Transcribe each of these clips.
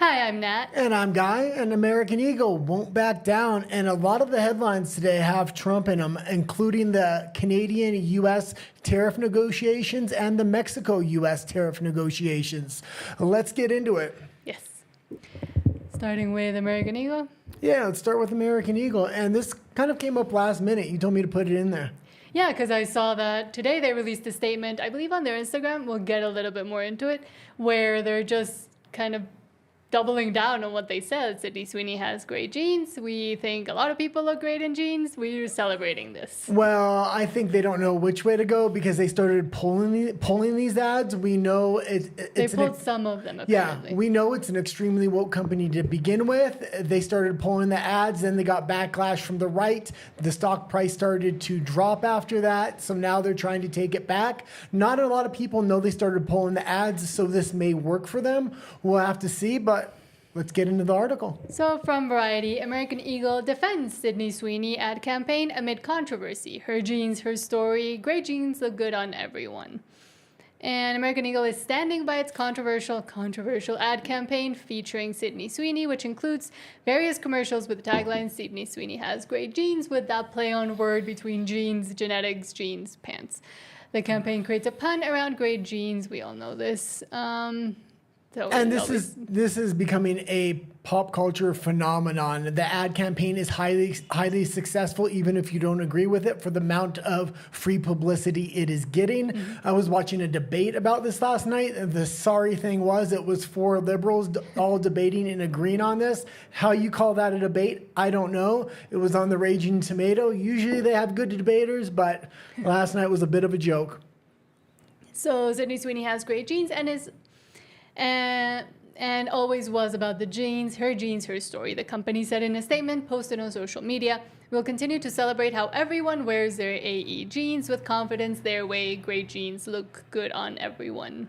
Hi, I'm Nat. And I'm Guy, and American Eagle won't back down. And a lot of the headlines today have Trump in them, including the Canadian-U.S. tariff negotiations and the Mexico-U.S. tariff negotiations. Let's get into it. Yes. Starting with American Eagle. Yeah, let's start with American Eagle. And this kind of came up last minute. You told me to put it in there. Yeah, because I saw that today they released a statement, I believe on their Instagram, we'll get a little bit more into it, where they're just kind of doubling down on what they said. Sydney Sweeney has great genes. We think a lot of people look great in jeans. We're celebrating this. Well, I think they don't know which way to go because they started pulling these ads. We know They pulled some of them, apparently. Yeah, we know it's an extremely woke company to begin with. They started pulling the ads, then they got backlash from the right. The stock price started to drop after that, so now they're trying to take it back. Not a lot of people know they started pulling the ads, so this may work for them. We'll have to see, but let's get into the article. So from Variety, American Eagle defends Sydney Sweeney ad campaign amid controversy. Her genes, her story. Great genes look good on everyone. And American Eagle is standing by its controversial ad campaign featuring Sydney Sweeney, which includes various commercials with the tagline, Sydney Sweeney has great genes, with that play on word between genes, genetics, jeans, pants. The campaign creates a pun around great genes. We all know this. This is becoming a pop culture phenomenon. The ad campaign is highly successful, even if you don't agree with it, for the amount of free publicity it is getting. Mm-hmm. I was watching a debate about this last night. The sorry thing was it was four liberals all debating and agreeing on this. How you call that a debate, I don't know. It was on the Raging Tomato. Usually they have good debaters, but last night was a bit of a joke. So Sydney Sweeney has great genes and always was about the genes, her story. The company said in a statement posted on social media, "We'll continue to celebrate how everyone wears their AE genes with confidence their way. Great genes look good on everyone."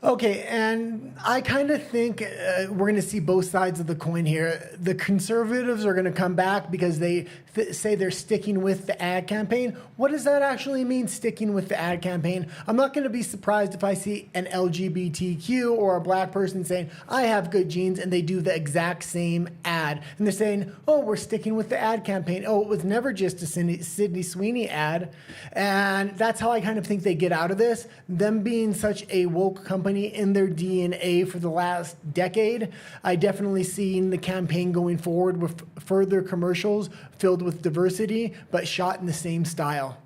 Okay, and I kind of think we're going to see both sides of the coin here. The conservatives are going to come back because they say they're sticking with the ad campaign. What does that actually mean, sticking with the ad campaign? I'm not going to be surprised if I see an LGBTQ or a black person saying, I have good genes, and they do the exact same ad. And they're saying, oh, we're sticking with the ad campaign. Oh, it was never just a Sydney Sweeney ad. And that's how I kind of think they get out of this. Them being such a woke company in their DNA for the last decade, I definitely seen the campaign going forward with further commercials filled with diversity, but shot in the same style.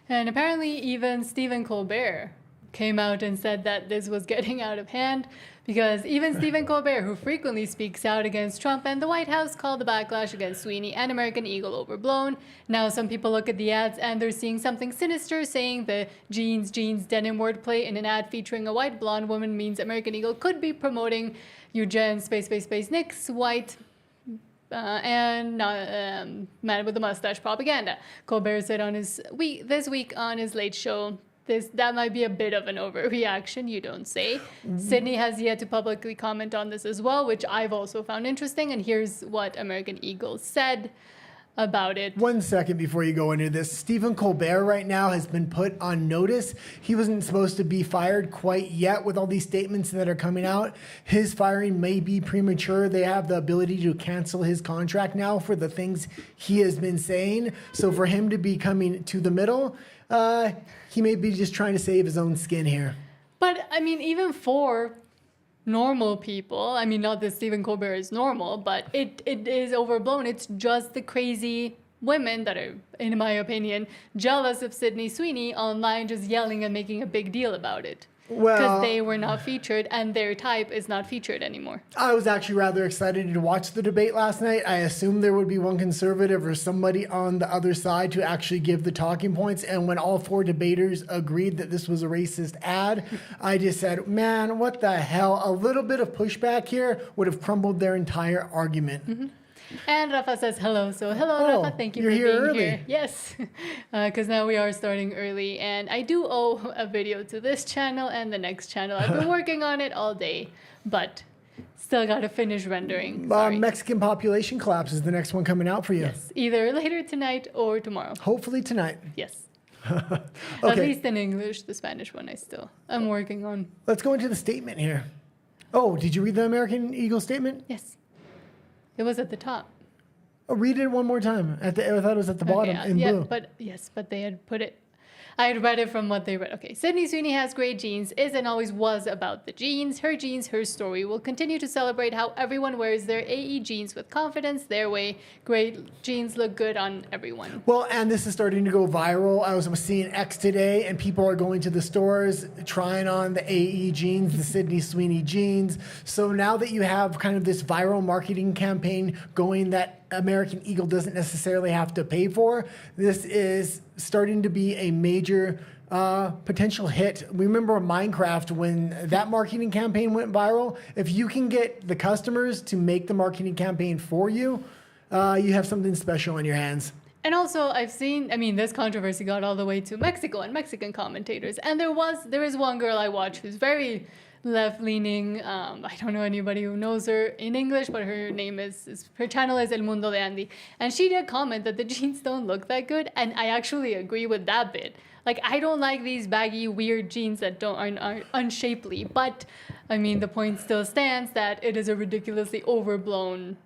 And apparently even Stephen Colbert came out and said that this was getting out of hand, because even Stephen Colbert, who frequently speaks out against Trump and the White House, called the backlash against Sweeney and American Eagle overblown. Now some people look at the ads and they're seeing something sinister, saying the jeans denim wordplay in an ad featuring a white blonde woman means American Eagle could be promoting Eugene Nix white and man with a mustache propaganda. Colbert said on this week on his Late Show, that might be a bit of an overreaction, you don't say. Sydney has yet to publicly comment on this as well, which I've also found interesting. And here's what American Eagle said about it. 1 second before you go into this. Stephen Colbert right now has been put on notice. He wasn't supposed to be fired quite yet with all these statements that are coming out. His firing may be premature. They have the ability to cancel his contract now for the things he has been saying. So for him to be coming to the middle, he may be just trying to save his own skin here. But, I mean, even for normal people, I mean, not that Stephen Colbert is normal, but it is overblown. It's just the crazy women that are, in my opinion, jealous of Sydney Sweeney online, just yelling and making a big deal about it. Because they were not featured and their type is not featured anymore. I was actually rather excited to watch the debate last night. I assumed there would be one conservative or somebody on the other side to actually give the talking points. And when all four debaters agreed that this was a racist ad, I just said, man, what the hell? A little bit of pushback here would have crumbled their entire argument. Mm-hmm. And Rafa says hello. So hello, Rafa. Thank you for being early. Here. Yes, because now we are starting early. And I do owe a video to this channel and the next channel. I've been working on it all day, but still got to finish rendering. Mexican population collapse is the next one coming out for you. Yes, either later tonight or tomorrow. Hopefully tonight. Yes. Okay. At least in English. The Spanish one I'm working on. Let's go into the statement here. Oh, did you read the American Eagle statement? Yes. It was at the top. Oh, read it one more time. I thought it was at the bottom in blue. But they had put it. I had read it from what they read. Okay, Sydney Sweeney has great genes, is and always was about the genes. Her genes, her story. Will continue to celebrate how everyone wears their AE jeans with confidence, their way. Great genes look good on everyone. Well, and this is starting to go viral. I was seeing X today, and people are going to the stores trying on the AE jeans, the Sydney Sweeney jeans. So now that you have kind of this viral marketing campaign going that American Eagle doesn't necessarily have to pay for, this is starting to be a major potential hit. We remember Minecraft when that marketing campaign went viral. If you can get the customers to make the marketing campaign for you, you have something special in your hands. And also, I've seen, this controversy got all the way to Mexico and Mexican commentators. And there is one girl I watch who's very left-leaning. I don't know anybody who knows her in English, but her channel is El Mundo de Andy. And she did comment that the jeans don't look that good. And I actually agree with that bit. Like, I don't like these baggy, weird jeans that are unshapely. But, the point still stands that it is a ridiculously overblown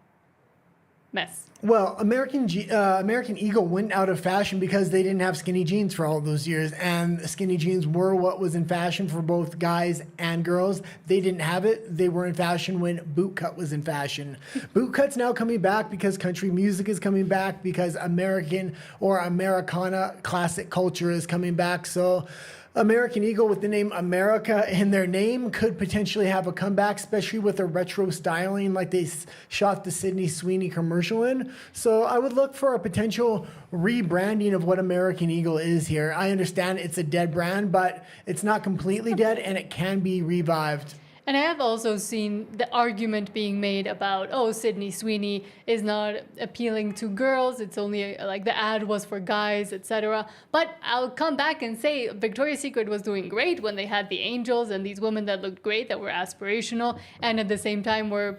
mess. Well, American Eagle went out of fashion because they didn't have skinny jeans for all those years, and skinny jeans were what was in fashion for both guys and girls. They didn't have it. They were in fashion when bootcut was in fashion. Bootcut's now coming back because country music is coming back, because American or Americana classic culture is coming back. So American Eagle with the name America in their name could potentially have a comeback, especially with a retro styling like they shot the Sydney Sweeney commercial in. So I would look for a potential rebranding of what American Eagle is here. I understand it's a dead brand, but it's not completely dead, and it can be revived. And I have also seen the argument being made about, Sydney Sweeney is not appealing to girls. It's only like the ad was for guys, etc. But I'll come back and say Victoria's Secret was doing great when they had the angels and these women that looked great, that were aspirational, and at the same time were,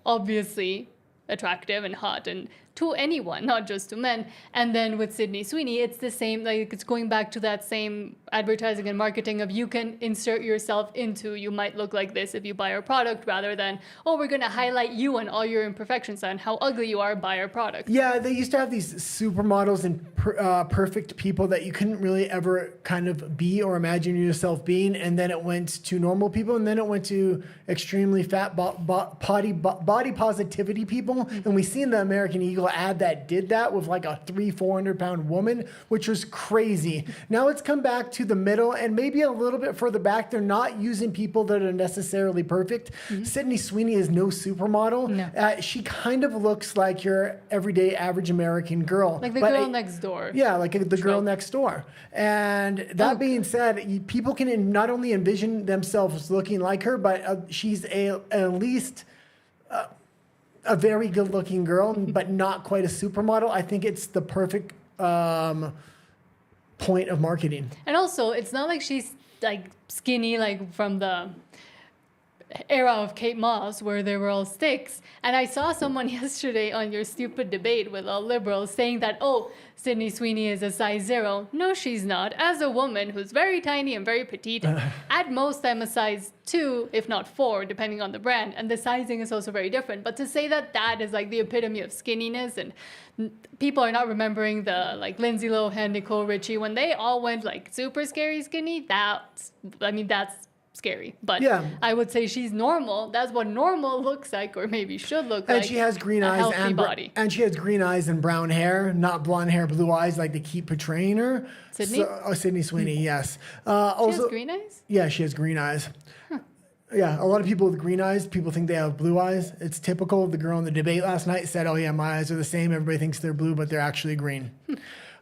obviously attractive and hot and to anyone, not just to men. And then with Sydney Sweeney, it's the same, like it's going back to that same advertising and marketing of you can insert yourself into, you might look like this if you buy our product, rather than, we're going to highlight you and all your imperfections and how ugly you are, buy our product. Yeah, they used to have these supermodels and perfect people that you couldn't really ever kind of be or imagine yourself being. And then it went to normal people, and then it went to extremely fat body positivity people. And we seen the American Eagle ad that did that with like a 400 pound woman, which was crazy. Now it's come back to the middle and maybe a little bit further back. They're not using people that are necessarily perfect. Mm-hmm. Sydney Sweeney is no supermodel. No. She kind of looks like your everyday average American girl. Like the girl next door. Yeah, like the girl next door. And that being said, people can not only envision themselves looking like her, but she's at least a very good-looking girl, but not quite a supermodel. I think it's the perfect point of marketing. And also, it's not like she's like skinny, like from the era of Kate Moss, where they were all sticks. And I saw someone yesterday on your stupid debate with all liberals saying that, Sydney Sweeney is a size 0. No, she's not. As a woman who's very tiny and very petite, at most I'm a size 2, if not 4, depending on the brand. And the sizing is also very different. But to say that is like the epitome of skinniness, and people are not remembering the like Lindsay Lohan, Nicole Richie, when they all went like super scary skinny, that's scary. But yeah. I would say she's normal. That's what normal looks like, or maybe should look like. And she has green eyes and body. And she has green eyes and brown hair, not blonde hair, blue eyes like they keep portraying her. Sydney? Sydney Sweeney, yes. She has green eyes? Yeah, she has green eyes. Huh. Yeah, a lot of people with green eyes, people think they have blue eyes. It's typical. The girl in the debate last night said, my eyes are the same. Everybody thinks they're blue, but they're actually green.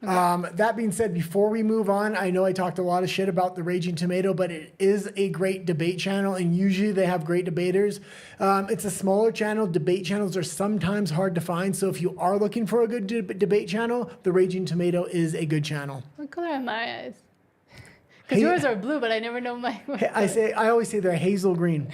That being said, before we move on, I know I talked a lot of shit about the Raging Tomato, but it is a great debate channel, and usually they have great debaters. It's a smaller channel. Debate channels are sometimes hard to find, so if you are looking for a good debate channel, the Raging Tomato is a good channel. What color are my eyes? Because yours are blue, but I never know my. I always say they're hazel green.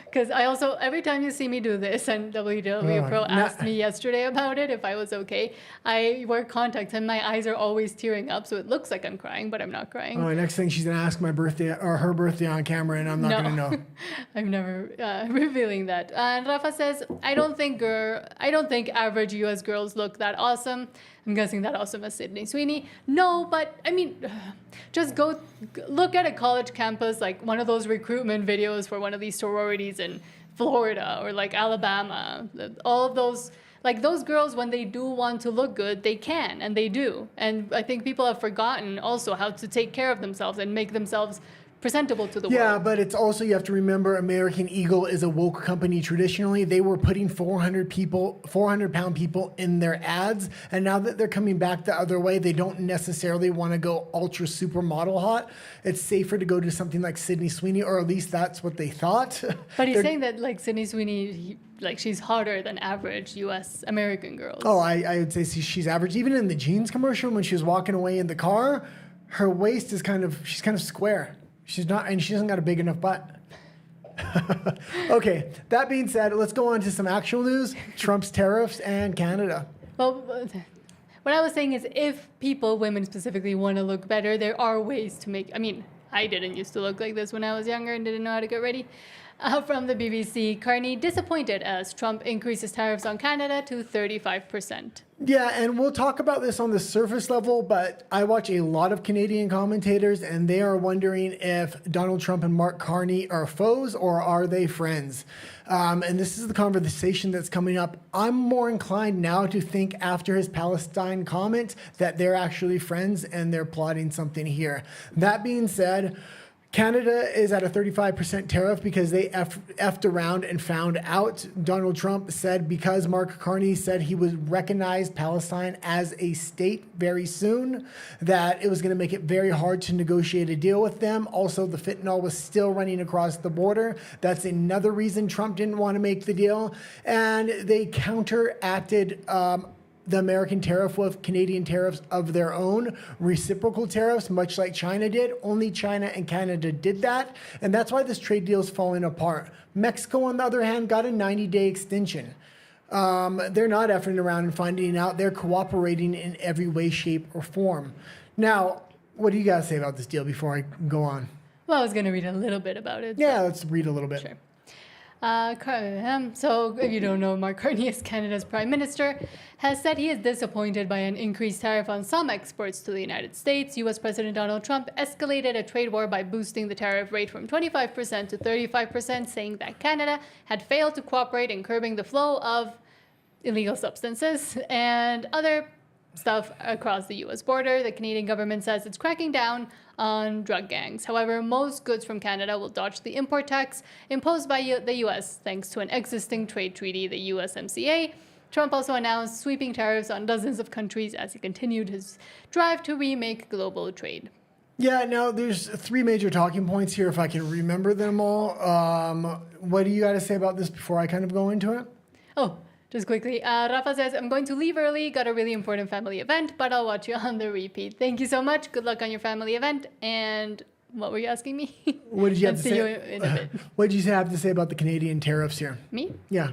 Because I also, every time you see me do this, and WWE Pro asked me yesterday about it, if I was okay, I wear contacts and my eyes are always tearing up, so it looks like I'm crying, but I'm not crying. Oh, next thing she's gonna ask my birthday or her birthday on camera, and I'm not gonna know. I'm never revealing that. And Rafa says, I don't think average U.S. girls look that awesome. I'm guessing that awesome as Sydney Sweeney. No, but I mean, just go look at a college campus, like one of those recruitment videos for one of these sororities in Florida or like Alabama. All of those, like those girls, when they do want to look good, they can, and they do. And I think people have forgotten also how to take care of themselves and make themselves presentable to the world. Yeah, but it's also, you have to remember, American Eagle is a woke company. Traditionally, they were putting 400-pound people in their ads, and now that they're coming back the other way, they don't necessarily want to go ultra supermodel hot. It's safer to go to something like Sydney Sweeney, or at least that's what they thought. But he's saying that like Sydney Sweeney, like she's hotter than average U.S. American girls. Oh, I would say she's average. Even in the jeans commercial, when she was walking away in the car, her waist is she's kind of square. She's not, and she hasn't got a big enough butt. Okay, that being said, let's go on to some actual news. Trump's tariffs and Canada. Well, what I was saying is if people, women specifically, want to look better, there are ways to make, I mean, I didn't used to look like this when I was younger and didn't know how to get ready. From the BBC, Carney disappointed as Trump increases tariffs on Canada to 35%. Yeah, and we'll talk about this on the surface level, but I watch a lot of Canadian commentators, and they are wondering if Donald Trump and Mark Carney are foes or are they friends? And this is the conversation that's coming up. I'm more inclined now to think after his Palestine comment that they're actually friends and they're plotting something here. That being said, Canada is at a 35% tariff because they effed around and found out. Donald Trump said because Mark Carney said he would recognize Palestine as a state very soon, that it was going to make it very hard to negotiate a deal with them. Also, the fentanyl was still running across the border. That's another reason Trump didn't want to make the deal. And they counteracted the American tariff with Canadian tariffs of their own, reciprocal tariffs, much like China did. Only China and Canada did that, and that's why this trade deal is falling apart. Mexico, on the other hand, got a 90-day extension. They're not effing around and finding out. They're cooperating in every way, shape, or form. Now, what do you guys say about this deal before I go on? Well, I was going to read a little bit about it. Yeah, let's read a little bit. Sure. So, if you don't know, Mark Carney, as Canada's Prime Minister, has said he is disappointed by an increased tariff on some exports to the United States. U.S. President Donald Trump escalated a trade war by boosting the tariff rate from 25% to 35%, saying that Canada had failed to cooperate in curbing the flow of illegal substances and other stuff across the U.S. border. The Canadian government says it's cracking down on drug gangs. However, most goods from Canada will dodge the import tax imposed by the U.S. thanks to an existing trade treaty, the USMCA. Trump also announced sweeping tariffs on dozens of countries as he continued his drive to remake global trade. Yeah, now there's three major talking points here, if I can remember them all. What do you got to say about this before I kind of go into it? Oh, just quickly, Rafa says, I'm going to leave early, got a really important family event, but I'll watch you on the repeat. Thank you so much. Good luck on your family event. And what were you asking me? What did you have to say? See you in a bit. What did you have to say about the Canadian tariffs here? Me? Yeah.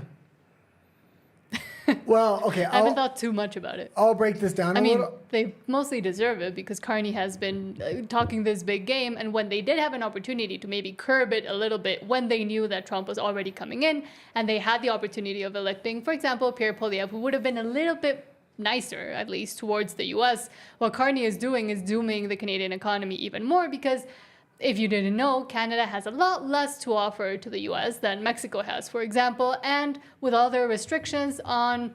Well, okay. I haven't thought too much about it. I'll break this down a little. They mostly deserve it because Carney has been talking this big game, and when they did have an opportunity to maybe curb it a little bit when they knew that Trump was already coming in, and they had the opportunity of electing, for example, Pierre Poilievre, who would have been a little bit nicer, at least, towards the U.S., what Carney is doing is dooming the Canadian economy even more because if you didn't know, Canada has a lot less to offer to the U.S. than Mexico has, for example, and with all their restrictions on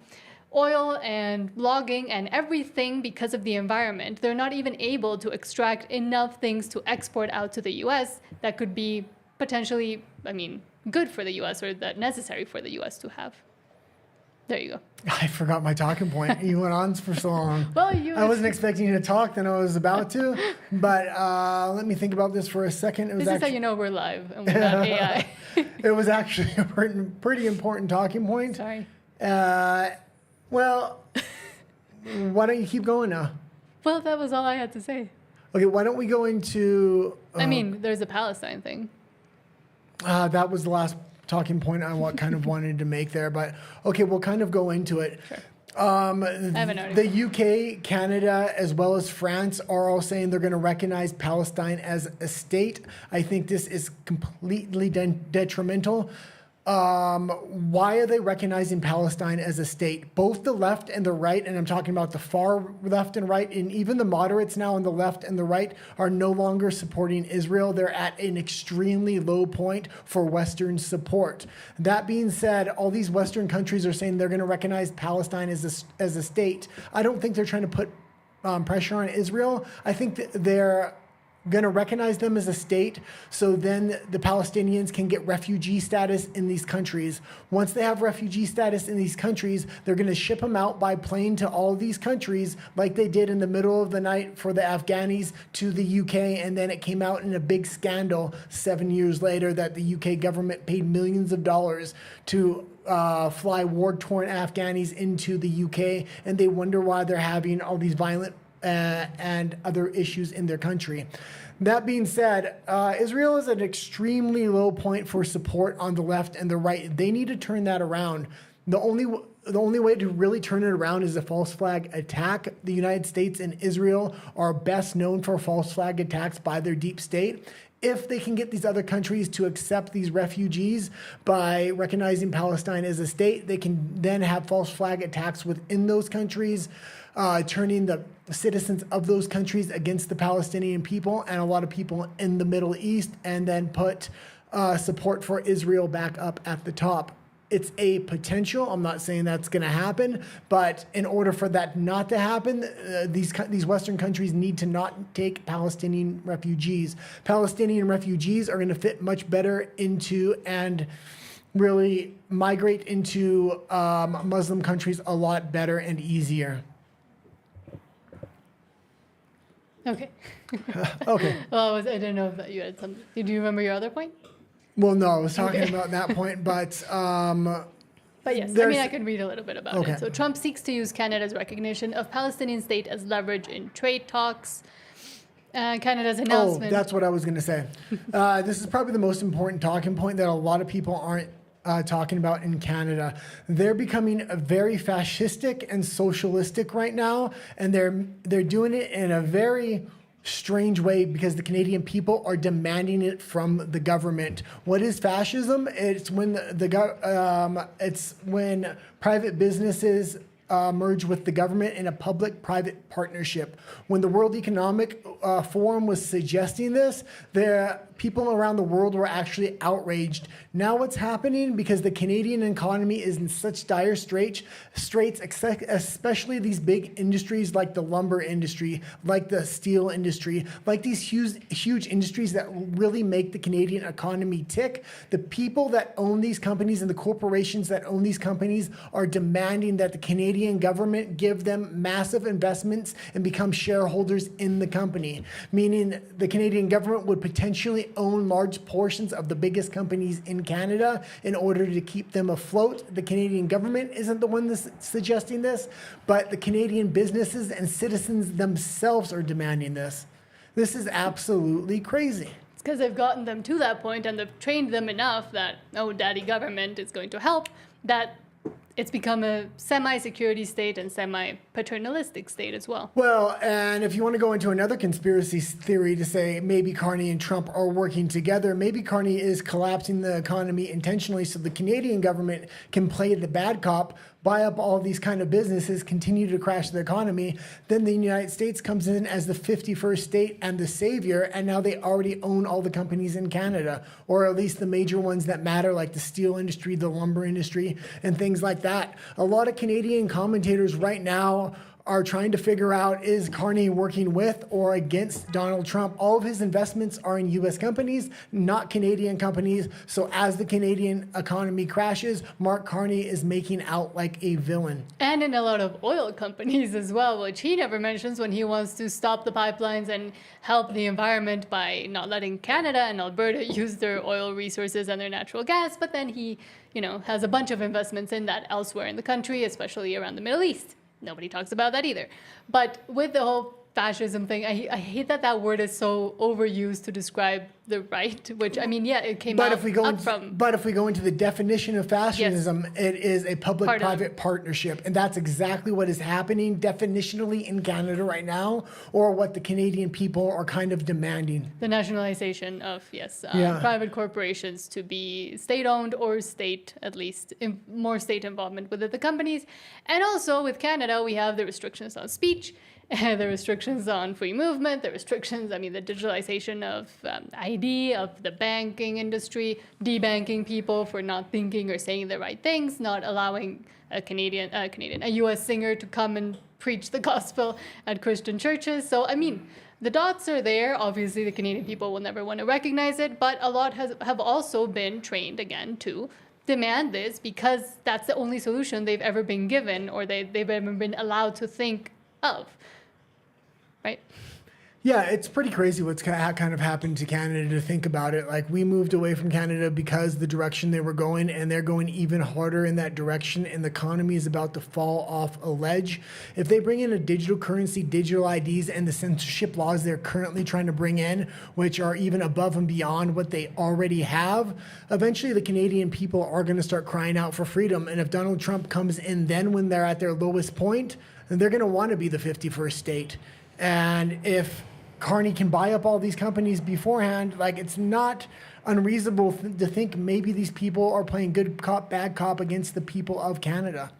oil and logging and everything because of the environment, they're not even able to extract enough things to export out to the U.S. that could be potentially, good for the U.S. or that necessary for the U.S. to have. There you go. I forgot my talking point. You went on for so long. Well, I wasn't expecting you to talk than I was about to, but let me think about this for a second. This is how you know we're live and we're not AI. It was actually a pretty important talking point. Sorry. Well, why don't you keep going now? Well, that was all I had to say. Okay, why don't we go into... there's a Palestine thing. That was the last talking point I wanted to make there. But okay, we'll kind of go into it. Sure. The UK, Canada, as well as France are all saying they're going to recognize Palestine as a state. I think this is completely detrimental. Why are they recognizing Palestine as a state? Both the left and the right, and I'm talking about the far left and right, and even the moderates now on the left and the right are no longer supporting Israel. They're at an extremely low point for Western support. That being said, all these Western countries are saying they're going to recognize Palestine as a state. I don't think they're trying to put pressure on Israel. I think that they're going to recognize them as a state, so then the Palestinians can get refugee status in these countries. Once they have refugee status in these countries, they're going to ship them out by plane to all these countries like they did in the middle of the night for the Afghanis to the UK, and then it came out in a big scandal 7 years later that the UK government paid millions of dollars to fly war-torn Afghanis into the UK, and they wonder why they're having all these violent and other issues in their country. That being said, Israel is at an extremely low point for support on the left and the right. They need to turn that around. The only way to really turn it around is a false flag attack. The United States and Israel are best known for false flag attacks by their deep state. If they can get these other countries to accept these refugees by recognizing Palestine as a state, they can then have false flag attacks within those countries, turning the citizens of those countries against the Palestinian people and a lot of people in the Middle East, and then put support for Israel back up at the top. It's a potential. I'm not saying that's going to happen, but in order for that not to happen, these Western countries need to not take Palestinian refugees. Palestinian refugees are going to fit much better into and really migrate into Muslim countries a lot better and easier. Okay. Okay. Well, I didn't know if you had something. Did you remember your other point? Well, no, I was talking about that point, but yes, I mean, I can read a little bit about it. So Trump seeks to use Canada's recognition of Palestinian state as leverage in trade talks. Canada's announcement. Oh, that's what I was going to say. This is probably the most important talking point that a lot of people aren't talking about in Canada. They're becoming very fascistic and socialistic right now, and they're doing it in a very strange way because the Canadian people are demanding it from the government. What is fascism? It's when it's when private businesses merge with the government in a public-private partnership. When the World Economic Forum was suggesting this, the people around the world were actually outraged. Now what's happening, because the Canadian economy is in such dire straits, especially these big industries like the lumber industry, like the steel industry, like these huge industries that really make the Canadian economy tick, the people that own these companies and the corporations that own these companies are demanding that the Canadian government give them massive investments and become shareholders in the company, meaning the Canadian government would potentially own large portions of the biggest companies in Canada in order to keep them afloat. The Canadian government isn't the one that's suggesting this, but the Canadian businesses and citizens themselves are demanding this. This is absolutely crazy. It's because they've gotten them to that point and they've trained them enough that, oh, daddy government is going to help, that it's become a semi-security state and semi-paternalistic state as well. Well, and if you want to go into another conspiracy theory to say maybe Carney and Trump are working together, maybe Carney is collapsing the economy intentionally so the Canadian government can play the bad cop, buy up all these kind of businesses, continue to crash the economy. Then the United States comes in as the 51st state and the savior, and now they already own all the companies in Canada, or at least the major ones that matter, like the steel industry, the lumber industry, and things like that. A lot of Canadian commentators right now are trying to figure out, is Carney working with or against Donald Trump? All of his investments are in U.S. companies, not Canadian companies. So as the Canadian economy crashes, Mark Carney is making out like a villain. And in a lot of oil companies as well, which he never mentions when he wants to stop the pipelines and help the environment by not letting Canada and Alberta use their oil resources and their natural gas. But then he, has a bunch of investments in that elsewhere in the country, especially around the Middle East. Nobody talks about that either. But with the whole fascism thing. I hate that that word is so overused to describe the right, which, I mean, yeah, it came But out if we go up into, from. but if we go into the definition of fascism, it is a public-private partnership, and that's exactly what is happening definitionally in Canada right now, or what the Canadian people are kind of demanding. The nationalization of, yes, Yeah. private corporations to be state-owned or state, at least, more state involvement with the companies. And also with Canada, we have the restrictions on speech, the restrictions on free movement, the restrictions, I mean, the digitalization of ID, of the banking industry, debanking people for not thinking or saying the right things, not allowing a U.S. singer to come and preach the gospel at Christian churches. So, I mean, the dots are there. Obviously, the Canadian people will never want to recognize it, but a lot have also been trained again to demand this because that's the only solution they've ever been given or they've ever been allowed to think of. Right? Yeah, it's pretty crazy what's kind of happened to Canada to think about it. Like, we moved away from Canada because the direction they were going, and they're going even harder in that direction, and the economy is about to fall off a ledge. If they bring in a digital currency, digital IDs, and the censorship laws they're currently trying to bring in, which are even above and beyond what they already have, eventually the Canadian people are going to start crying out for freedom. And if Donald Trump comes in then when they're at their lowest point, then they're going to want to be the 51st state. And if Carney can buy up all these companies beforehand, like, it's not unreasonable to think maybe these people are playing good cop, bad cop against the people of Canada.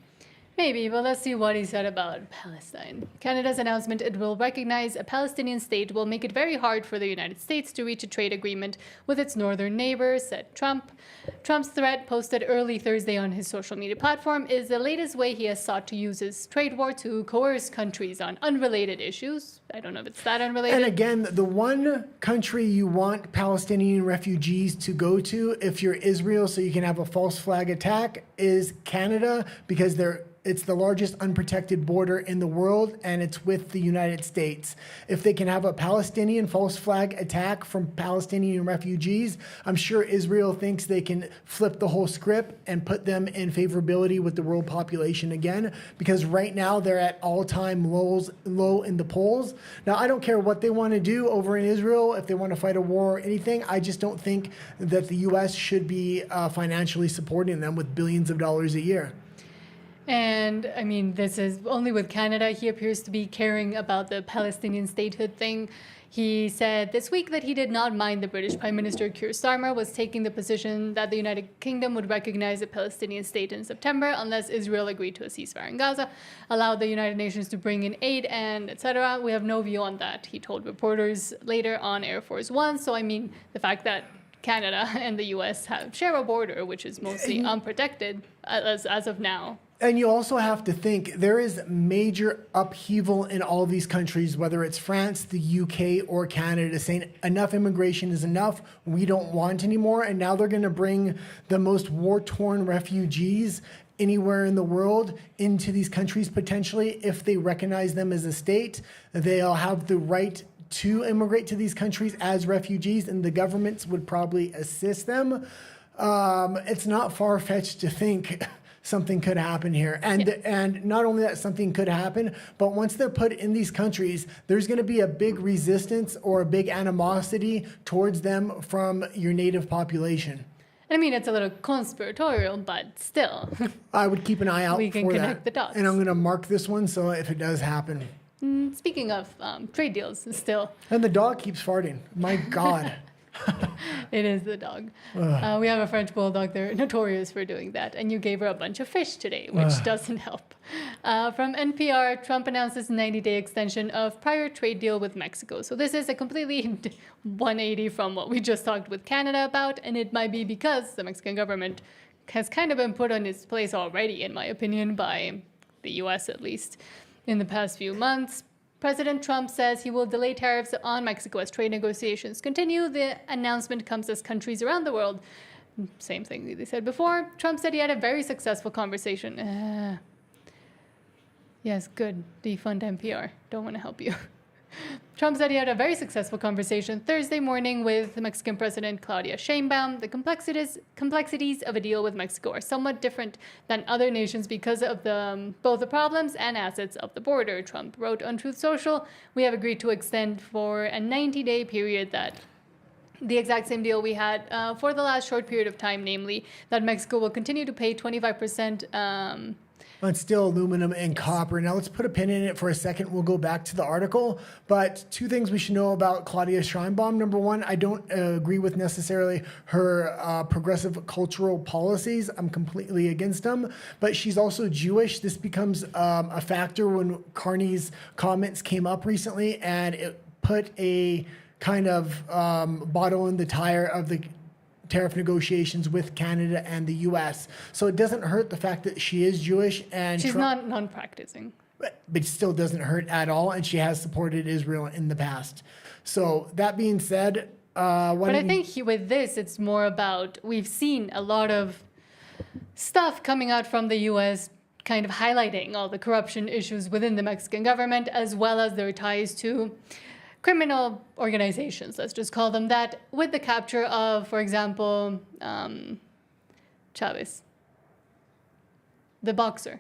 Maybe, but let's see what he said about Palestine. Canada's announcement it will recognize a Palestinian state will make it very hard for the United States to reach a trade agreement with its northern neighbors, said Trump. Trump's threat, posted early Thursday on his social media platform, is the latest way he has sought to use his trade war to coerce countries on unrelated issues. I don't know if it's that unrelated. And again, the one country you want Palestinian refugees to go to, if you're Israel, so you can have a false flag attack, is Canada, because it's the largest unprotected border in the world, and it's with the United States. If they can have a Palestinian false flag attack from Palestinian refugees, I'm sure Israel thinks they can flip the whole script and put them in favorability with the world population again, because right now they're at all-time low in the polls. Now, I don't care what they want to do over in Israel, if they want to fight a war or anything. I just don't think that the U.S. should be financially supporting them with billions of dollars a year. And I mean, this is only with Canada. He appears to be caring about the Palestinian statehood thing. He said this week that he did not mind the British Prime Minister Keir Starmer was taking the position that the United Kingdom would recognize a Palestinian state in September unless Israel agreed to a ceasefire in Gaza, allowed the United Nations to bring in aid, and etc. We have no view on that, he told reporters later on Air Force One. So, I mean, the fact that Canada and the U.S. share a border, which is mostly unprotected as of now. And you also have to think there is major upheaval in all these countries, whether it's France, the UK, or Canada, saying enough immigration is enough, we don't want anymore. And now they're going to bring the most war-torn refugees anywhere in the world into these countries potentially. If they recognize them as a state, they'll have the right to immigrate to these countries as refugees, and the governments would probably assist them. It's not far-fetched to think something could happen here. And not only that something could happen, but once they're put in these countries, there's going to be a big resistance or a big animosity towards them from your native population. I mean, it's a little conspiratorial, but still. I would keep an eye out for that. We can connect the dots. And I'm going to mark this one so if it does happen. Speaking of trade deals, still. And the dog keeps farting. My God. It is the dog. We have a French bulldog. They're notorious for doing that. And you gave her a bunch of fish today, which doesn't help. From NPR, Trump announces 90-day extension of prior trade deal with Mexico. So this is a completely 180 from what we just talked with Canada about. And it might be because the Mexican government has kind of been put on its place already, in my opinion, by the U.S. at least, in the past few months. President Trump says he will delay tariffs on Mexico as trade negotiations continue. The announcement comes as countries around the world, same thing they said before. Trump said he had a very successful conversation. Yes, good. Defund NPR. Don't want to help you. Trump said he had a very successful conversation Thursday morning with Mexican President Claudia Sheinbaum. The complexities of a deal with Mexico are somewhat different than other nations because of both the problems and assets of the border, Trump wrote on Truth Social. We have agreed to extend for a 90-day period that the exact same deal we had for the last short period of time, namely that Mexico will continue to pay 25% on steel, aluminum, and copper. Now let's put a pin in it for a second. We'll go back to the article. But two things we should know about Claudia Sheinbaum. Number one, I don't agree with necessarily her progressive cultural policies. I'm completely against them. But she's also Jewish. This becomes a factor when Carney's comments came up recently, and it put a kind of bottle in the tire of the tariff negotiations with Canada and the U.S. So it doesn't hurt the fact that she is Jewish and she's not non-practicing. But it still doesn't hurt at all, and she has supported Israel in the past. So that being said, but I think with this, it's more about, we've seen a lot of stuff coming out from the U.S. kind of highlighting all the corruption issues within the Mexican government, as well as their ties to criminal organizations, let's just call them that, with the capture of, for example, Chavez, the boxer's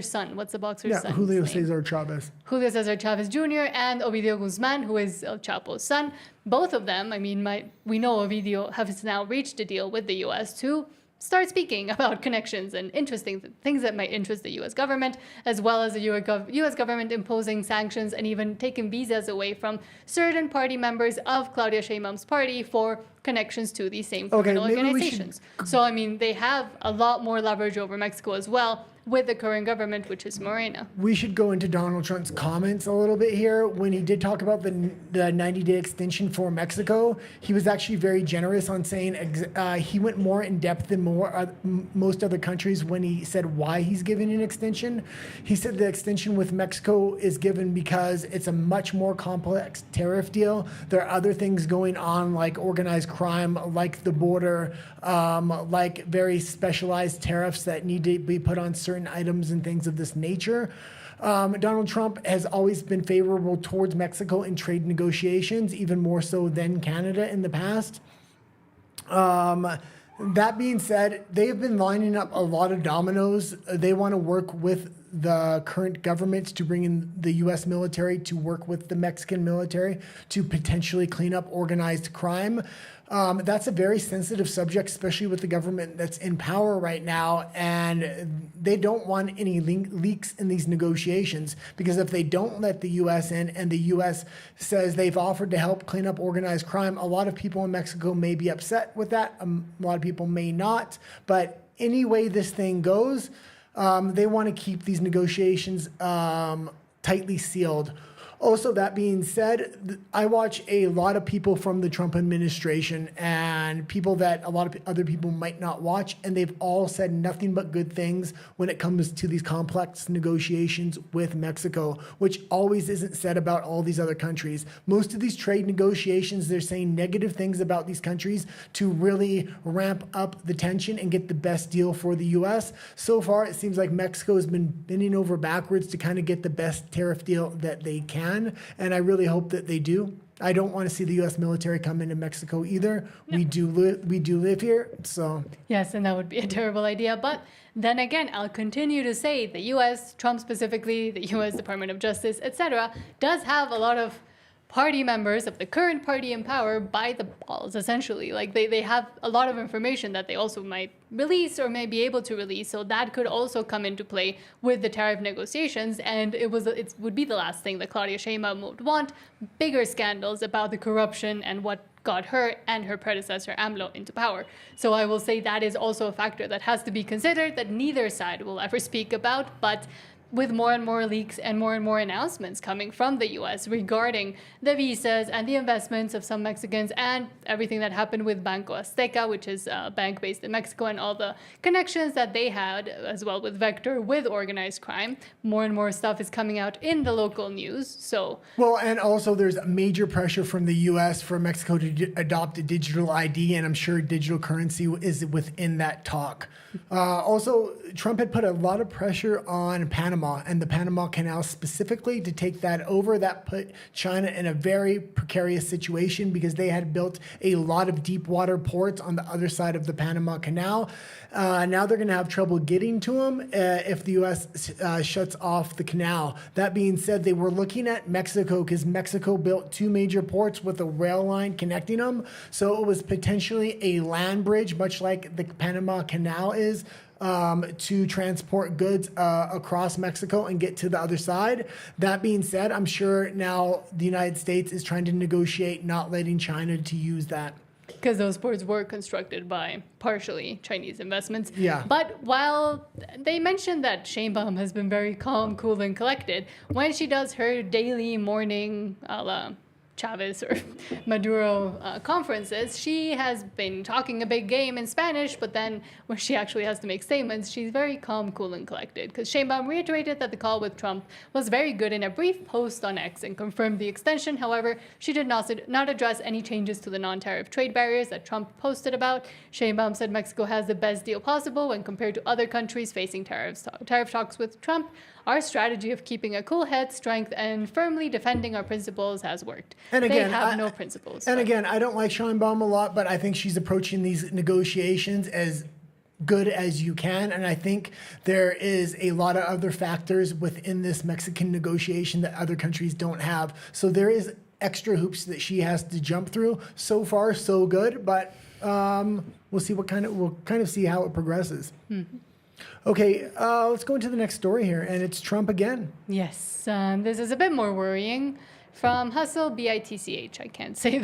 son. What's the boxer's son? Julio Cesar Chavez. Julio Cesar Chavez Jr. and Ovidio Guzman, who is El Chapo's son. Both of them, I mean, we know Ovidio has now reached a deal with the U.S. to start speaking about connections and interesting things that might interest the U.S. government, as well as the U.S. government imposing sanctions and even taking visas away from certain party members of Claudia Sheinbaum's party for connections to these same criminal organizations. So, I mean, they have a lot more leverage over Mexico as well with the current government, which is Morena. We should go into Donald Trump's comments a little bit here. When he did talk about the 90-day extension for Mexico, he was actually very generous on saying he went more in depth than most other countries when he said why he's giving an extension. He said the extension with Mexico is given because it's a much more complex tariff deal. There are other things going on like organized crime, like the border, like very specialized tariffs that need to be put on certain items and things of this nature. Donald Trump has always been favorable towards Mexico in trade negotiations, even more so than Canada in the past. That being said, they've been lining up a lot of dominoes. They want to work with the current government to bring in the U.S. military to work with the Mexican military to potentially clean up organized crime. That's a very sensitive subject, especially with the government that's in power right now, and they don't want any leaks in these negotiations, because if they don't let the U.S. in and the U.S. says they've offered to help clean up organized crime, a lot of people in Mexico may be upset with that. A lot of people may not, but any way this thing goes, they want to keep these negotiations tightly sealed. Also, that being said, I watch a lot of people from the Trump administration and people that a lot of other people might not watch, and they've all said nothing but good things when it comes to these complex negotiations with Mexico, which always isn't said about all these other countries. Most of these trade negotiations, they're saying negative things about these countries to really ramp up the tension and get the best deal for the U.S. So far, it seems like Mexico has been bending over backwards to kind of get the best tariff deal that they can. And I really hope that they do. I don't want to see the U.S. military come into Mexico either. No. We do live here, so. Yes, and that would be a terrible idea. But then again, I'll continue to say the U.S., Trump specifically, the U.S. Department of Justice, etc., does have a lot of party members of the current party in power by the balls, essentially. Like they have a lot of information that they also might release or may be able to release. So that could also come into play with the tariff negotiations. And it would be the last thing that Claudia Sheinbaum would want, bigger scandals about the corruption and what got her and her predecessor AMLO into power. So I will say that is also a factor that has to be considered that neither side will ever speak about, but with more and more leaks and more announcements coming from the U.S. regarding the visas and the investments of some Mexicans and everything that happened with Banco Azteca, which is a bank based in Mexico, and all the connections that they had as well with Vector, with organized crime. More and more stuff is coming out in the local news. So, well, and also there's major pressure from the U.S. for Mexico to adopt a digital ID, and I'm sure digital currency is within that talk. Also, Trump had put a lot of pressure on Panama Panama and the Panama Canal specifically to take that over. That put China in a very precarious situation because they had built a lot of deep water ports on the other side of the Panama Canal. Now they're going to have trouble getting to them if the U.S. Shuts off the canal. That being said, they were looking at Mexico because Mexico built 2 major ports with a rail line connecting them. So it was potentially a land bridge, much like the Panama Canal is, to transport goods across Mexico and get to the other side. That being said, I'm sure now the United States is trying to negotiate not letting China to use that. Because those ports were constructed by partially Chinese investments. Yeah. But while they mentioned that Sheinbaum has been very calm, cool, and collected, when she does her daily morning a la Chavez or Maduro conferences, she has been talking a big game in Spanish, but then when she actually has to make statements, she's very calm, cool, and collected. Because Sheinbaum reiterated that the call with Trump was very good in a brief post on X and confirmed the extension. However, she did not address any changes to the non-tariff trade barriers that Trump posted about. Sheinbaum said Mexico has the best deal possible when compared to other countries facing tariff talks with Trump. Our strategy of keeping a cool head, strength, and firmly defending our principles has worked. And again, they have no principles. And again, I don't like Sheinbaum a lot, but I think she's approaching these negotiations as good as you can. And I think there is a lot of other factors within this Mexican negotiation that other countries don't have. So there is extra hoops that she has to jump through. So far, so good, but we'll see we'll kind of see how it progresses. Mm-hmm. Okay, let's go into the next story here, and it's Trump again. Yes, this is a bit more worrying. From Hustle, BITCH, I can't say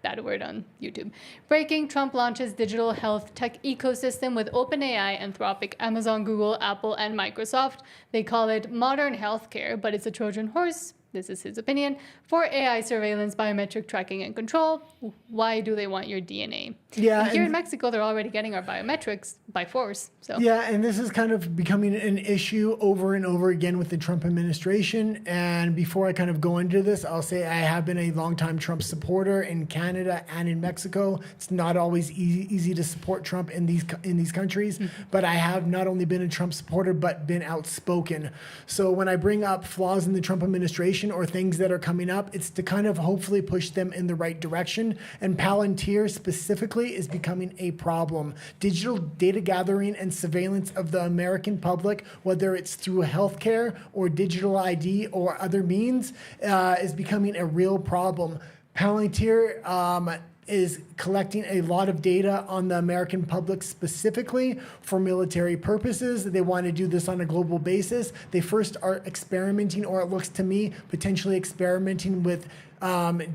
that word on YouTube. Breaking, Trump launches digital health tech ecosystem with OpenAI, Anthropic, Amazon, Google, Apple, and Microsoft. They call it modern healthcare, but it's a Trojan horse. This is his opinion, for AI surveillance, biometric tracking, and control. Why do they want your DNA? Yeah, and here in Mexico, they're already getting our biometrics by force. So yeah, and this is kind of becoming an issue over and over again with the Trump administration. And before I kind of go into this, I'll say I have been a longtime Trump supporter in Canada and in Mexico. It's not always easy to support Trump in these countries, but I have not only been a Trump supporter, but been outspoken. So when I bring up flaws in the Trump administration or things that are coming up, it's to kind of hopefully push them in the right direction. And Palantir specifically is becoming a problem. Digital data gathering and surveillance of the American public, whether it's through healthcare or digital ID or other means, is becoming a real problem. Palantir is collecting a lot of data on the American public specifically for military purposes. They want to do this on a global basis. They first are experimenting, or it looks to me, potentially experimenting with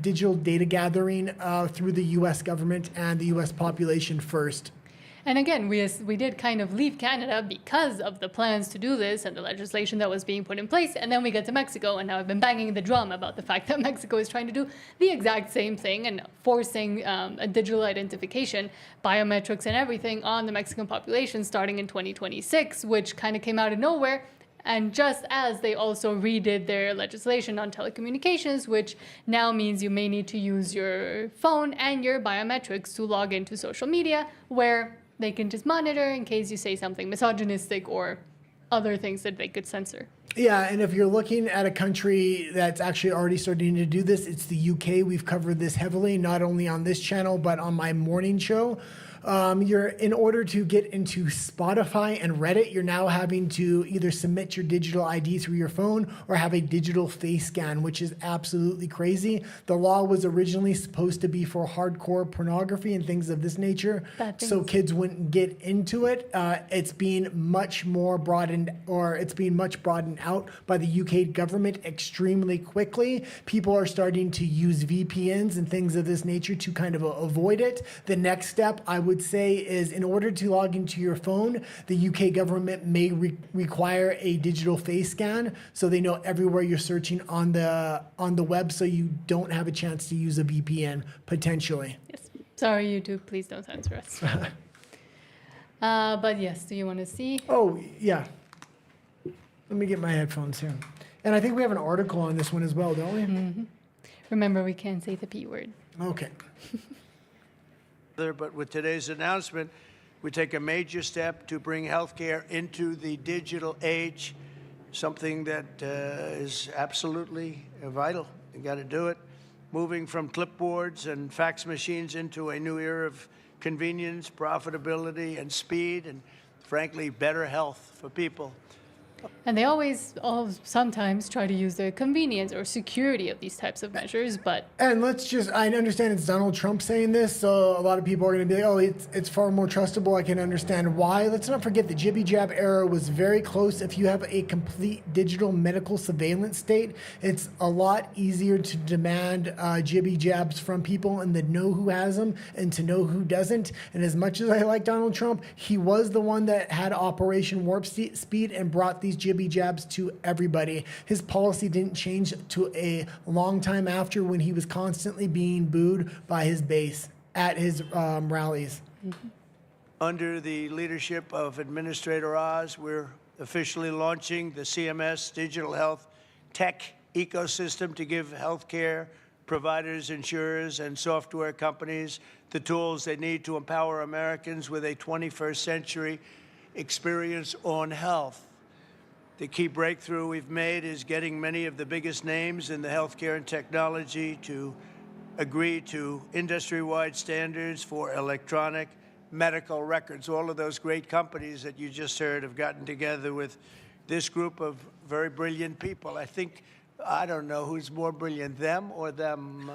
digital data gathering through the U.S. government and the U.S. population first. And again, we did kind of leave Canada because of the plans to do this and the legislation that was being put in place. And then we get to Mexico, and now I've been banging the drum about the fact that Mexico is trying to do the exact same thing and forcing a digital identification, biometrics and everything on the Mexican population starting in 2026, which kind of came out of nowhere. And just as they also redid their legislation on telecommunications, which now means you may need to use your phone and your biometrics to log into social media, where they can just monitor in case you say something misogynistic or other things that they could censor. Yeah, and if you're looking at a country that's actually already starting to do this, it's the UK. We've covered this heavily, not only on this channel, but on my morning show. In order to get into Spotify and Reddit, you're now having to either submit your digital ID through your phone or have a digital face scan, which is absolutely crazy. The law was originally supposed to be for hardcore pornography and things of this nature, so kids wouldn't get into it. It's being much broadened out by the UK government extremely quickly. People are starting to use VPNs and things of this nature to kind of avoid it. The next step, I would say, is in order to log into your phone, the UK government may require a digital face scan, so they know everywhere you're searching on the web, so you don't have a chance to use a VPN potentially. Yes. Sorry, YouTube. Please don't censor us. But yes, do you want to see? Oh yeah. Let me get my headphones here. And I think we have an article on this one as well, don't we? Mm-hmm. Remember, we can't say the P word. Okay. But with today's announcement, we take a major step to bring healthcare into the digital age. something that is absolutely vital. You got to do it. Moving from clipboards and fax machines into a new era of convenience, profitability, and speed, and frankly, better health for people. And they sometimes try to use the convenience or security of these types of measures, but And I understand it's Donald Trump saying this, so a lot of people are going to be like, oh, it's far more trustable. I can understand why. Let's not forget the jibby jab era was very close. If you have a complete digital medical surveillance state, it's a lot easier to demand jibby jabs from people and to know who has them and to know who doesn't. And as much as I like Donald Trump, he was the one that had Operation Warp Speed and brought these jibby jabs to everybody. His policy didn't change to a long time after, when he was constantly being booed by his base at his rallies. Mm-hmm. Under the leadership of Administrator Oz, we're officially launching the CMS Digital Health Tech ecosystem to give healthcare providers, insurers, and software companies the tools they need to empower Americans with a 21st century experience on health. The key breakthrough we've made is getting many of the biggest names in the healthcare and technology to agree to industry-wide standards for electronic medical records. All of those great companies that you just heard have gotten together with this group of very brilliant people. I don't know who's more brilliant, them or them.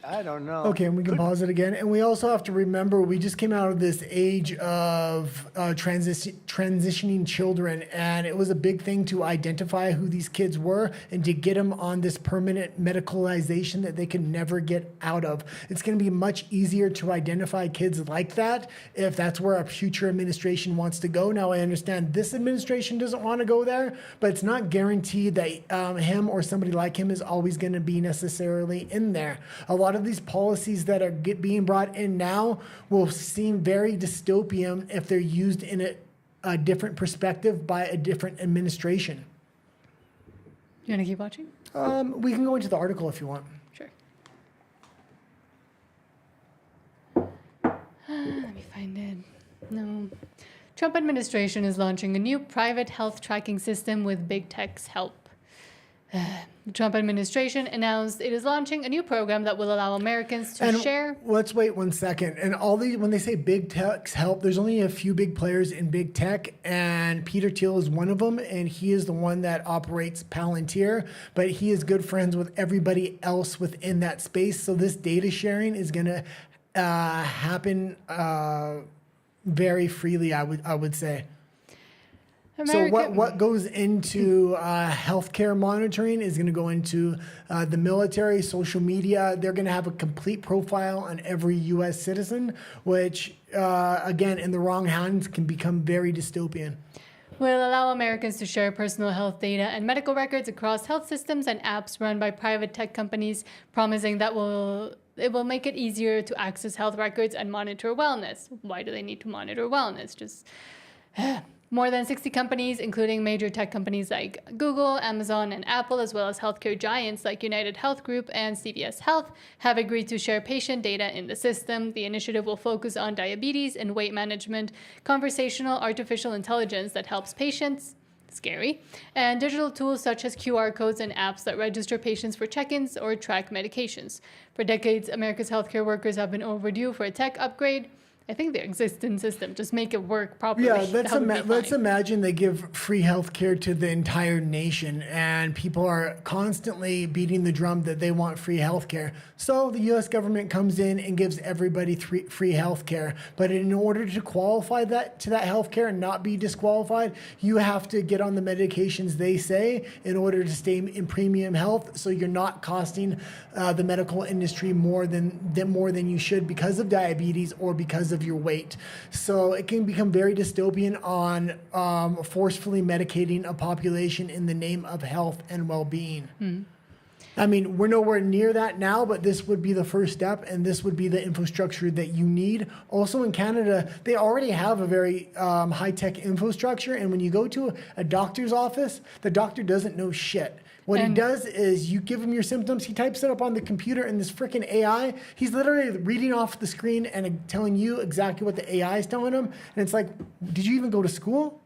I don't know. Okay, and we can pause it again. And we also have to remember, we just came out of this age of transitioning children, and it was a big thing to identify who these kids were and to get them on this permanent medicalization that they can never get out of. It's going to be much easier to identify kids like that if that's where a future administration wants to go. Now, I understand this administration doesn't want to go there, but it's not guaranteed that him or somebody like him is always going to be necessarily in there. A lot of these policies that are being brought in now will seem very dystopian if they're used in a different perspective by a different administration. You want to keep watching? We can go into the article if you want. Sure. Let me find it. No. Trump administration is launching a new private health tracking system with big tech's help. The Trump administration announced it is launching a new program that will allow Americans to share. Let's wait 1 second. And all these, when they say big tech's help, there's only a few big players in big tech, and Peter Thiel is one of them, and he is the one that operates Palantir, but he is good friends with everybody else within that space. So this data sharing is going to happen very freely, I would say. So what goes into healthcare monitoring is going to go into the military, social media. They're going to have a complete profile on every U.S. citizen, which, again, in the wrong hands can become very dystopian. Will allow Americans to share personal health data and medical records across health systems and apps run by private tech companies, promising that it will make it easier to access health records and monitor wellness. Why do they need to monitor wellness? Just... More than 60 companies, including major tech companies like Google, Amazon, and Apple, as well as healthcare giants like United Health Group and CVS Health, have agreed to share patient data in the system. The initiative will focus on diabetes and weight management, conversational artificial intelligence that helps patients, scary, and digital tools such as QR codes and apps that register patients for check-ins or track medications. For decades, America's healthcare workers have been overdue for a tech upgrade. I think the existing system, just make it work properly. Yeah, let's imagine they give free healthcare to the entire nation, and people are constantly beating the drum that they want free healthcare. So the U.S. government comes in and gives everybody free healthcare. But in order to qualify that healthcare and not be disqualified, you have to get on the medications they say in order to stay in premium health. So you're not costing the medical industry more than you should because of diabetes or because of your weight. So it can become very dystopian on forcefully medicating a population in the name of health and well-being. Mm. I mean, we're nowhere near that now, but this would be the first step, and this would be the infrastructure that you need. Also in Canada, they already have a very high-tech infrastructure, and when you go to a doctor's office, the doctor doesn't know shit. What he does is you give him your symptoms, he types it up on the computer, and this freaking AI, he's literally reading off the screen and telling you exactly what the AI is telling him. And it's like, did you even go to school?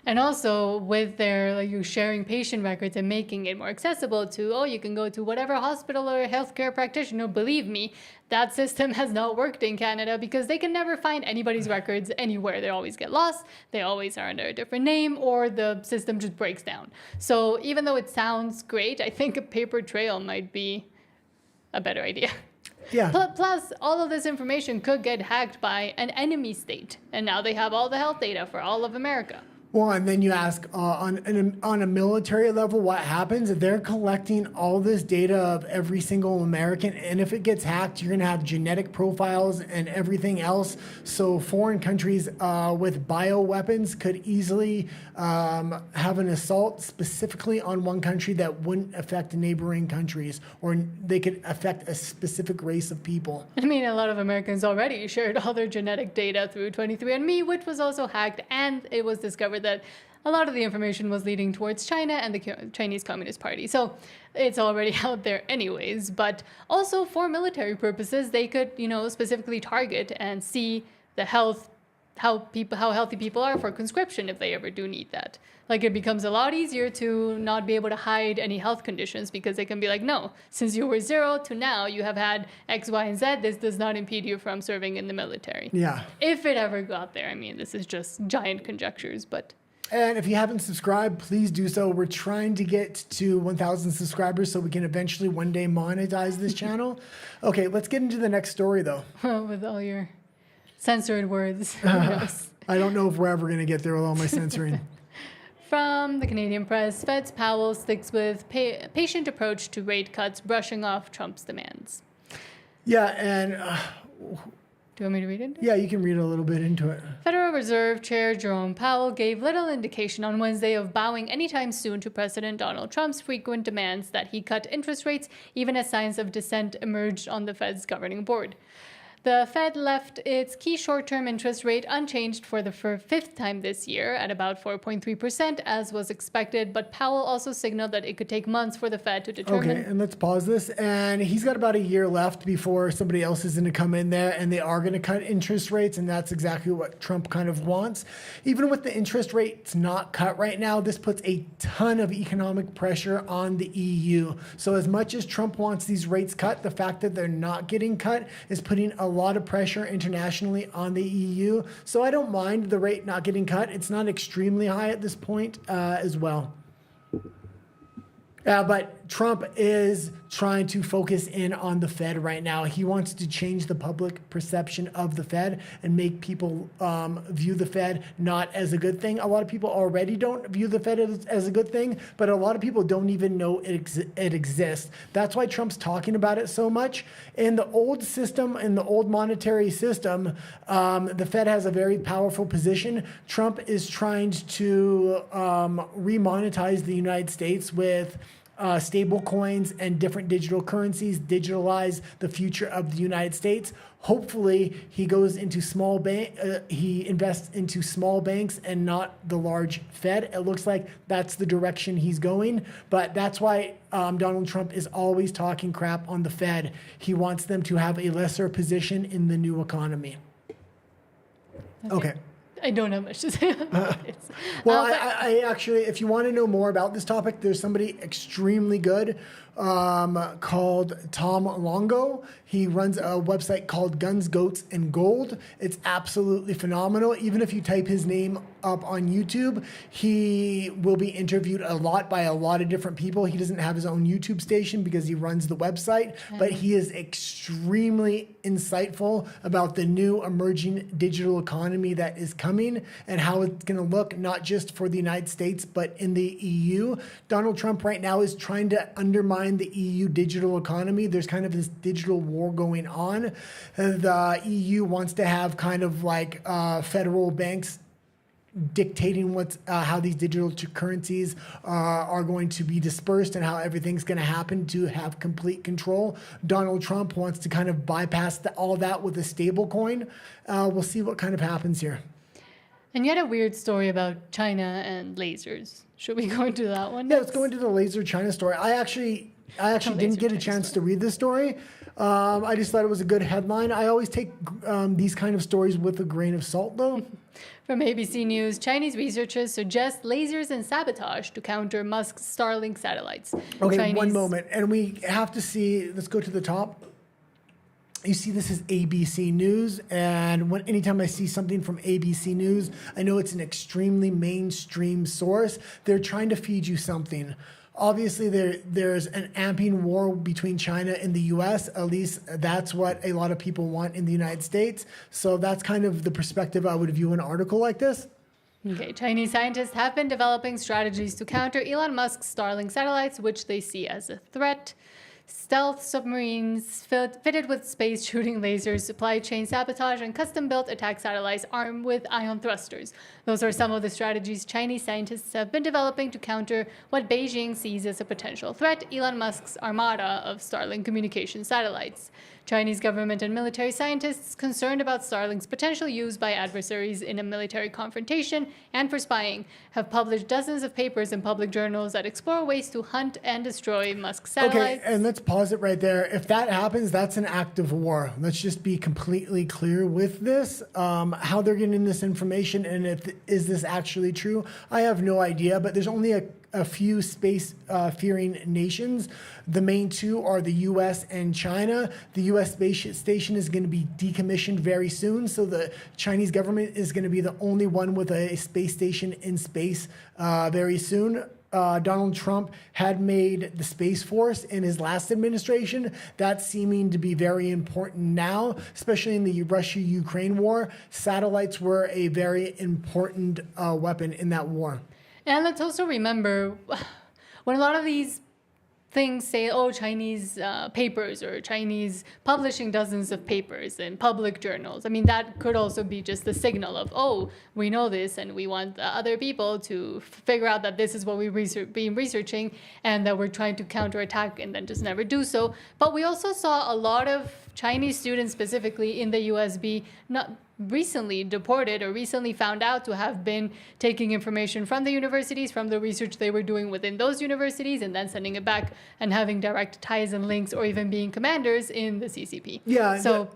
And also with their like you sharing patient records and making it more accessible to, oh, you can go to whatever hospital or healthcare practitioner. Believe me, that system has not worked in Canada because they can never find anybody's records anywhere. They always get lost. They always are under a different name, or the system just breaks down. So even though it sounds great, I think a paper trail might be a better idea. Yeah. Plus, all of this information could get hacked by an enemy state, and now they have all the health data for all of America. Well, and then you ask on a military level, what happens? They're collecting all this data of every single American, and if it gets hacked, you're going to have genetic profiles and everything else. So foreign countries with bioweapons could easily have an assault specifically on one country that wouldn't affect neighboring countries, or they could affect a specific race of people. I mean, a lot of Americans already shared all their genetic data through 23andMe, which was also hacked, and it was discovered that a lot of the information was leading towards China and the Chinese Communist Party. So it's already out there anyways. But also for military purposes, they could, specifically target and see the health, how healthy people are for conscription if they ever do need that. Like it becomes a lot easier to not be able to hide any health conditions because they can be like, no, since you were 0 to now, you have had X, Y, and Z. This does not impede you from serving in the military. Yeah. If it ever got there. I mean, this is just giant conjectures, but... And if you haven't subscribed, please do so. We're trying to get to 1,000 subscribers so we can eventually one day monetize this channel. Okay, let's get into the next story, though. With all your censored words. I don't know if we're ever going to get there with all my censoring. From the Canadian Press, Fed's Powell sticks with patient approach to rate cuts, brushing off Trump's demands. Yeah, and... do you want me to read it? Yeah, you can read a little bit into it. Federal Reserve Chair Jerome Powell gave little indication on Wednesday of bowing anytime soon to President Donald Trump's frequent demands that he cut interest rates, even as signs of dissent emerged on the Fed's governing board. The Fed left its key short-term interest rate unchanged for the fifth time this year at about 4.3%, as was expected, but Powell also signaled that it could take months for the Fed to determine... Okay, and let's pause this. And he's got about a year left before somebody else is going to come in there, and they are going to cut interest rates, and that's exactly what Trump kind of wants. Even with the interest rates not cut right now, this puts a ton of economic pressure on the EU. So as much as Trump wants these rates cut, the fact that they're not getting cut is putting a lot of pressure internationally on the EU. So I don't mind the rate not getting cut. It's not extremely high at this point as well. But Trump is trying to focus in on the Fed right now. He wants to change the public perception of the Fed and make people view the Fed not as a good thing. A lot of people already don't view the Fed as a good thing, but a lot of people don't even know it exists. That's why Trump's talking about it so much. In the old system, in the old monetary system, the Fed has a very powerful position. Trump is trying to remonetize the United States with stable coins and different digital currencies, digitalize the future of the United States. Hopefully, he goes into he invests into small banks and not the large Fed. It looks like that's the direction he's going, but that's why Donald Trump is always talking crap on the Fed. He wants them to have a lesser position in the new economy. Okay. I don't have much to say about this. Well, I actually, if you want to know more about this topic, there's somebody extremely good called Tom Longo. He runs a website called Guns, Goats, and Gold. It's absolutely phenomenal. Even if you type his name up on YouTube, he will be interviewed a lot by a lot of different people. He doesn't have his own YouTube station because he runs the website, but he is extremely insightful about the new emerging digital economy that is coming and how it's going to look not just for the United States, but in the EU. Donald Trump right now is trying to undermine the EU digital economy. There's kind of this digital war going on. The EU wants to have kind of like federal banks dictating how these digital currencies are going to be dispersed and how everything's going to happen to have complete control. Donald Trump wants to kind of bypass all that with a stable coin. We'll see what kind of happens here. And you had a weird story about China and lasers. Should we go into that one? Yeah, let's go into the laser China story. I actually didn't get a chance to read this story. I just thought it was a good headline. I always take these kind of stories with a grain of salt, though. From ABC News, Chinese researchers suggest lasers and sabotage to counter Musk's Starlink satellites. Okay, one moment. And we have to see, let's go to the top. You see, this is ABC News, and anytime I see something from ABC News, I know it's an extremely mainstream source. They're trying to feed you something. Obviously, there's an amping war between China and the U.S. At least that's what a lot of people want in the United States. So that's kind of the perspective I would view an article like this. Okay, Chinese scientists have been developing strategies to counter Elon Musk's Starlink satellites, which they see as a threat. Stealth submarines fitted with space shooting lasers, supply chain sabotage, and custom-built attack satellites armed with ion thrusters. Those are some of the strategies Chinese scientists have been developing to counter what Beijing sees as a potential threat, Elon Musk's armada of Starlink communication satellites. Chinese government and military scientists concerned about Starlink's potential use by adversaries in a military confrontation and for spying have published dozens of papers in public journals that explore ways to hunt and destroy Musk's satellites. Okay, and let's pause it right there. If that happens, that's an act of war. Let's just be completely clear with this. How they're getting this information and is this actually true? I have no idea, but there's only a few space-fearing nations. The main two are the U.S. and China. The U.S. space station is going to be decommissioned very soon, so the Chinese government is going to be the only one with a space station in space very soon. Donald Trump had made the Space Force in his last administration. That's seeming to be very important now, especially in the Russia-Ukraine war. Satellites were a very important weapon in that war. And let's also remember, when a lot of these things say, oh, Chinese papers or Chinese publishing dozens of papers in public journals, I mean, that could also be just the signal of, oh, we know this and we want other people to figure out that this is what we've been researching and that we're trying to counterattack and then just never do so. But we also saw a lot of Chinese students specifically in the US be not recently deported or recently found out to have been taking information from the universities, from the research they were doing within those universities, and then sending it back and having direct ties and links or even being commanders in the CCP. Yeah. So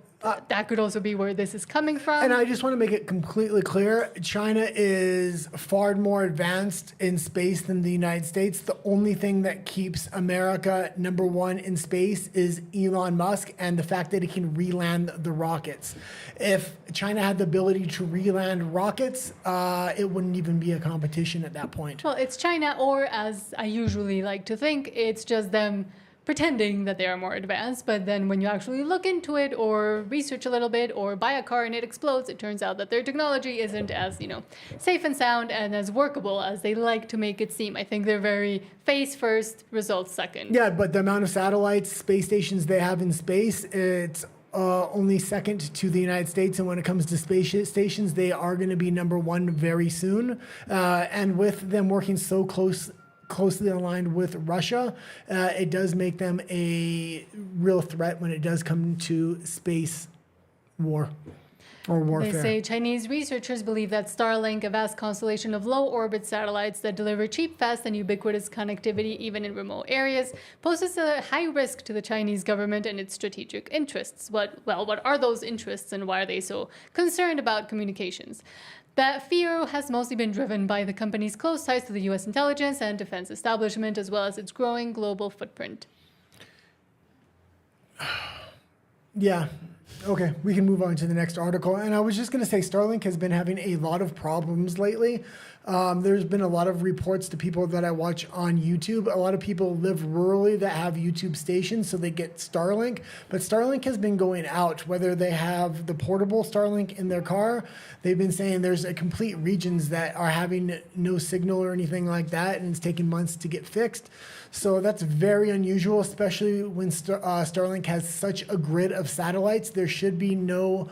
that could also be where this is coming from. And I just want to make it completely clear, China is far more advanced in space than the United States. The only thing that keeps America number one in space is Elon Musk and the fact that he can re-land the rockets. If China had the ability to re-land rockets, it wouldn't even be a competition at that point. Well, it's China, or as I usually like to think, it's just them pretending that they are more advanced, but then when you actually look into it or research a little bit or buy a car and it explodes, it turns out that their technology isn't as, safe and sound and as workable as they like to make it seem. I think they're very face first, results second. Yeah, but the amount of satellites, space stations they have in space, it's only second to the United States. And when it comes to space stations, they are going to be number one very soon. And with them working so closely aligned with Russia, it does make them a real threat when it does come to space war or warfare. They say Chinese researchers believe that Starlink, a vast constellation of low-orbit satellites that deliver cheap, fast, and ubiquitous connectivity even in remote areas, poses a high risk to the Chinese government and its strategic interests. What are those interests and why are they so concerned about communications? That fear has mostly been driven by the company's close ties to the U.S. intelligence and defense establishment, as well as its growing global footprint. Yeah. Okay, we can move on to the next article. And I was just going to say Starlink has been having a lot of problems lately. There's been a lot of reports to people that I watch on YouTube. A lot of people live rurally that have YouTube stations, so they get Starlink. But Starlink has been going out, whether they have the portable Starlink in their car. They've been saying there's a complete regions that are having no signal or anything like that, and it's taking months to get fixed. So that's very unusual, especially when Starlink has such a grid of satellites. There should be no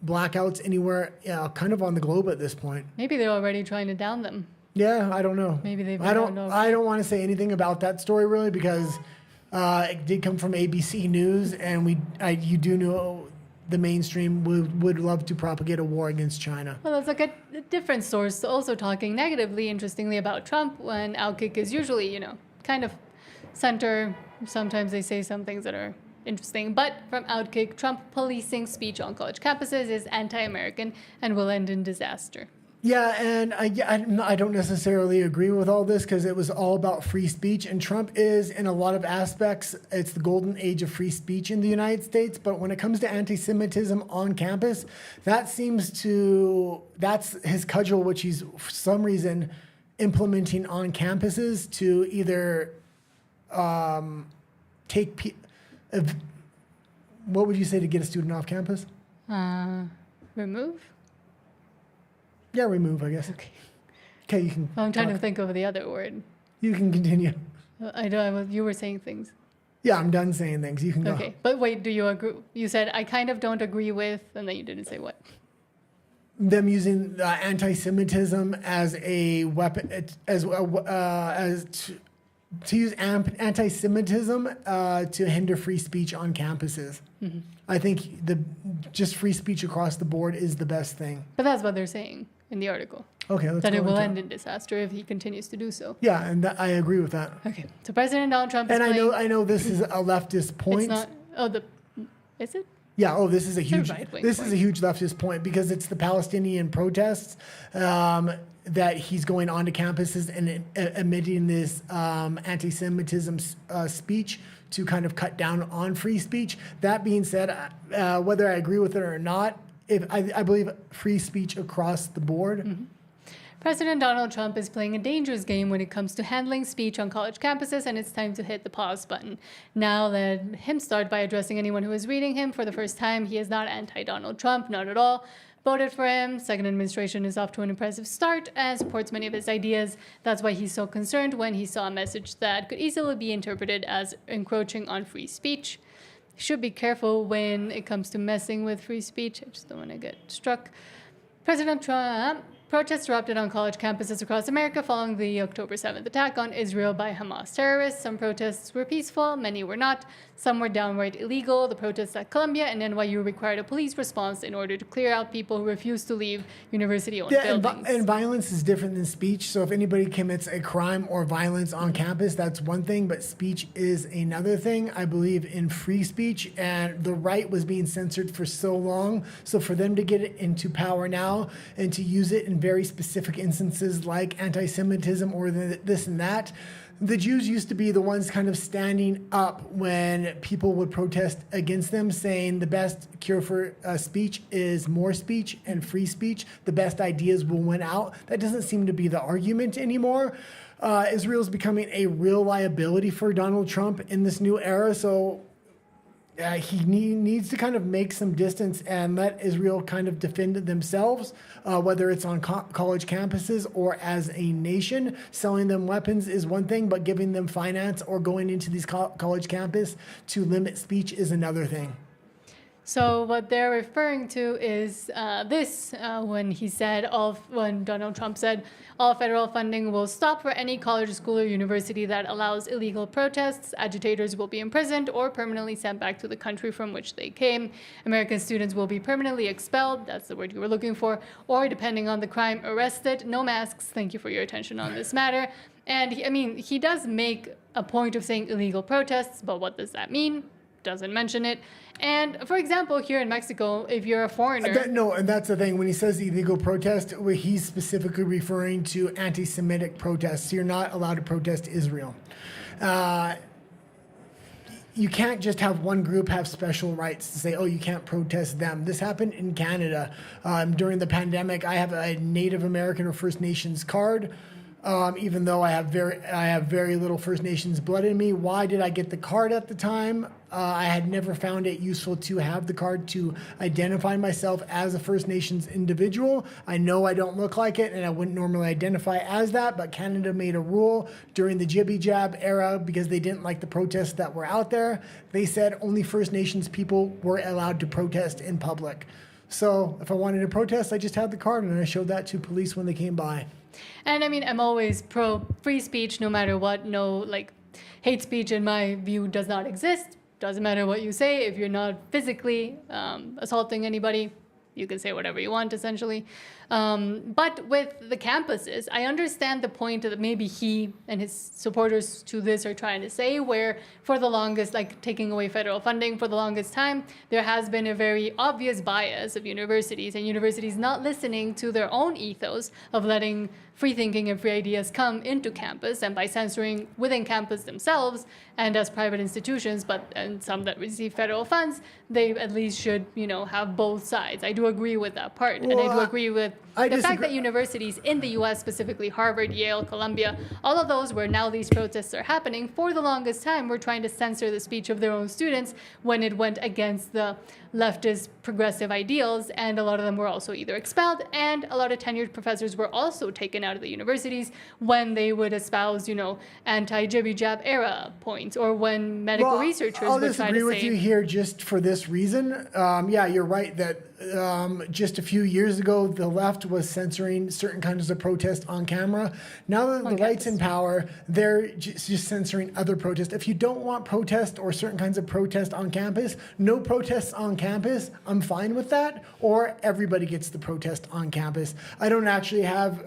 blackouts anywhere, kind of on the globe at this point. Maybe they're already trying to down them. Yeah, I don't know. Maybe they've. I don't want to say anything about that story really because it did come from ABC News, and you do know the mainstream would love to propagate a war against China. Well, that's like a different source also talking negatively, interestingly, about Trump when Outkick is usually, kind of center. Sometimes they say some things that are interesting. But from Outkick, Trump policing speech on college campuses is anti-American and will end in disaster. Yeah, and I don't necessarily agree with all this because it was all about free speech. And Trump is, in a lot of aspects, it's the golden age of free speech in the United States. But when it comes to anti-Semitism on campus, that's his cudgel, which he's, for some reason, implementing on campuses to either what would you say to get a student off campus? Remove? Yeah, remove, I guess. Okay, you can. I'm trying to think of the other word. You can continue. I know you were saying things. Yeah, I'm done saying things. You can go. Okay, but wait, do you agree? You said I kind of don't agree with, and then you didn't say what. Them using anti-Semitism as a weapon, to use anti-Semitism to hinder free speech on campuses. Mm-hmm. I think just free speech across the board is the best thing. But that's what they're saying in the article. Okay, let's that go it will into end in disaster if he continues to do so. Yeah, and I agree with that. Okay, so President Donald Trump is and I know this is a leftist point. It's not. Oh, is it? Yeah. Oh, this is a huge. This is a huge leftist point because it's the Palestinian protests that he's going onto campuses and emitting this anti-Semitism speech to kind of cut down on free speech. That being said, whether I agree with it or not, I believe free speech across the board. Mm-hmm. President Donald Trump is playing a dangerous game when it comes to handling speech on college campuses, and it's time to hit the pause button. Now, let him start by addressing anyone who is reading him for the first time. He is not anti-Donald Trump, not at all. Voted for him. Second administration is off to an impressive start and supports many of his ideas. That's why he's so concerned when he saw a message that could easily be interpreted as encroaching on free speech. Should be careful when it comes to messing with free speech. I just don't want to get struck. President Trump. Protests erupted on college campuses across America following the October 7th attack on Israel by Hamas terrorists. Some protests were peaceful, many were not. Some were downright illegal. The protests at Columbia and NYU required a police response in order to clear out people who refused to leave university-owned buildings. And violence is different than speech. So if anybody commits a crime or violence on campus, that's one thing, but speech is another thing. I believe in free speech, and the right was being censored for so long. So for them to get it into power now and to use it in very specific instances like anti-Semitism or this and that, the Jews used to be the ones kind of standing up when people would protest against them, saying the best cure for speech is more speech and free speech. The best ideas will win out. That doesn't seem to be the argument anymore. Israel is becoming a real liability for Donald Trump in this new era. So he needs to kind of make some distance and let Israel kind of defend themselves, whether it's on college campuses or as a nation. Selling them weapons is one thing, but giving them finance or going into these college campus to limit speech is another thing. So what they're referring to is when Donald Trump said all federal funding will stop for any college, school, or university that allows illegal protests. Agitators will be imprisoned or permanently sent back to the country from which they came. American students will be permanently expelled. That's the word you were looking for. Or, depending on the crime, arrested. No masks. Thank you for your attention on this matter. And he does make a point of saying illegal protests, but what does that mean? Doesn't mention it. And for example, here in Mexico, if you're a foreigner... and that's the thing. When he says illegal protest, he's specifically referring to anti-Semitic protests. You're not allowed to protest Israel. You can't just have one group have special rights to say, oh, you can't protest them. This happened in Canada. During the pandemic, I have a Native American or First Nations card. Even though I have very little First Nations blood in me. Why did I get the card at the time? I had never found it useful to have the card to identify myself as a First Nations individual. I know I don't look like it, and I wouldn't normally identify as that, but Canada made a rule during the Jibby Jab era because they didn't like the protests that were out there. They said only First Nations people were allowed to protest in public. So if I wanted to protest, I just had the card, and I showed that to police when they came by. And I'm always pro free speech no matter what. No, hate speech in my view does not exist. Doesn't matter what you say. If you're not physically assaulting anybody, you can say whatever you want, essentially. But with the campuses, I understand the point that maybe he and his supporters to this are trying to say, where for the longest, like taking away federal funding for the longest time, there has been a very obvious bias of universities and universities not listening to their own ethos of letting free thinking and free ideas come into campus, and by censoring within campus themselves and as private institutions, and some that receive federal funds, they at least should, have both sides. I do agree with that part. And I do agree with the fact that universities in the US, specifically Harvard, Yale, Columbia, all of those where now these protests are happening, for the longest time were trying to censor the speech of their own students when it went against the leftist progressive ideals, and a lot of them were also either expelled, and a lot of tenured professors were also taken out of the universities when they would espouse, anti-jibby jab era points, or when medical researchers I'll would try to say... disagree with you here just for this reason. Yeah, you're right that just a few years ago, the left was censoring certain kinds of protest on camera. Now that the right's in power, they're just censoring other protests. If you don't want protest or certain kinds of protest on campus, no protests on campus, I'm fine with that, or everybody gets the protest on campus. I don't actually have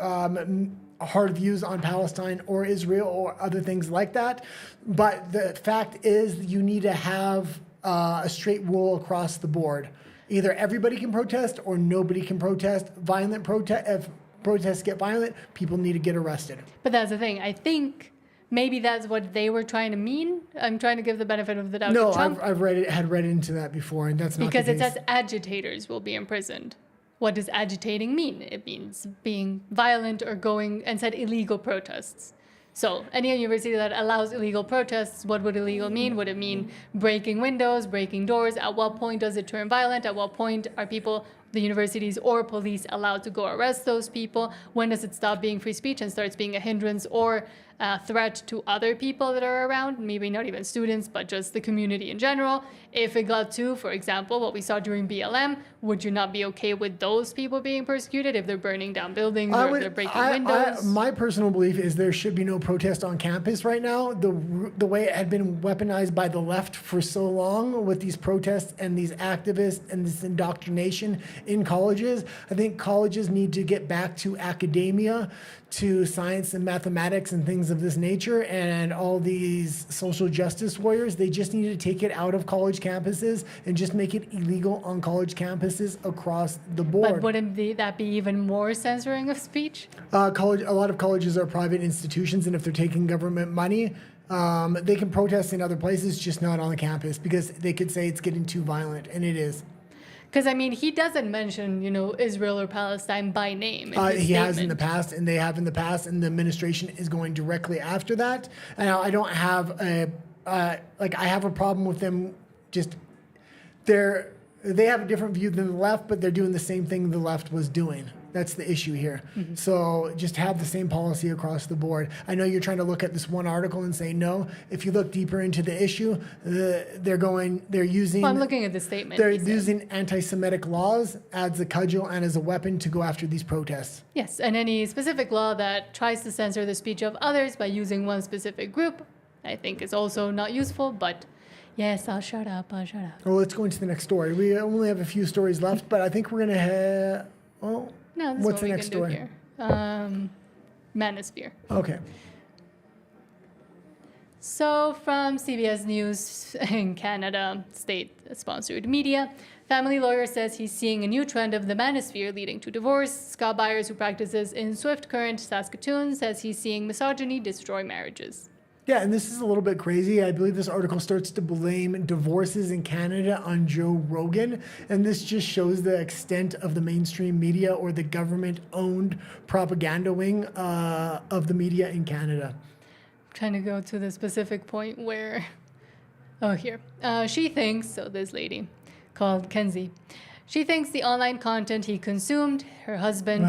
hard views on Palestine or Israel or other things like that, but the fact is you need to have a straight rule across the board. Either everybody can protest or nobody can protest. If protests get violent, people need to get arrested. But that's the thing. I think maybe that's what they were trying to mean. I'm trying to give the benefit of the doubt to Trump. No, I've read into that before, and that's not because the case. It says agitators will be imprisoned. What does agitating mean? It means being violent or going and said illegal protests. So any university that allows illegal protests, what would illegal mean? Would it mean breaking windows, breaking doors? At what point does it turn violent? At what point are people, the universities or police, allowed to go arrest those people? When does it stop being free speech and starts being a hindrance or a threat to other people that are around? Maybe not even students, but just the community in general. If it got to, for example, what we saw during BLM, would you not be okay with those people being persecuted if they're burning down buildings or if they're breaking windows? My personal belief is there should be no protest on campus right now. The way it had been weaponized by the left for so long with these protests and these activists and this indoctrination in colleges, I think colleges need to get back to academia, to science and mathematics and things of this nature, and all these social justice warriors, they just need to take it out of college campuses and just make it illegal on college campuses across the board. But wouldn't that be even more censoring of speech? A lot of colleges are private institutions, and if they're taking government money, they can protest in other places, just not on the campus, because they could say it's getting too violent, and it is. Because, he doesn't mention, Israel or Palestine by name. He has in the past, and they have in the past, and the administration is going directly after that. And I don't have I have a problem with them just, they have a different view than the left, but they're doing the same thing the left was doing. That's the issue here. Mm-hmm. So just have the same policy across the board. I know you're trying to look at this one article and say no. If you look deeper into the issue, they're using... Well, I'm looking at the statement. They're using anti-Semitic laws as a cudgel and as a weapon to go after these protests. Yes, and any specific law that tries to censor the speech of others by using one specific group, I think is also not useful, but... Yes, I'll shut up. Well, let's go into the next story. We only have a few stories left, but I think we're going to have... Oh, no, this what's is what the next story? Here. Manosphere. Okay. So from CBS News in Canada, state-sponsored media, family lawyer says he's seeing a new trend of the manosphere leading to divorce. Scott Byers, who practices in Swift Current, Saskatoon, says he's seeing misogyny destroy marriages. Yeah, and this is a little bit crazy. I believe this article starts to blame divorces in Canada on Joe Rogan, and this just shows the extent of the mainstream media or the government-owned propaganda wing of the media in Canada. I'm trying to go to the specific point where... Oh, here. She thinks, so this lady called Kenzie, she thinks the online content he consumed, her husband...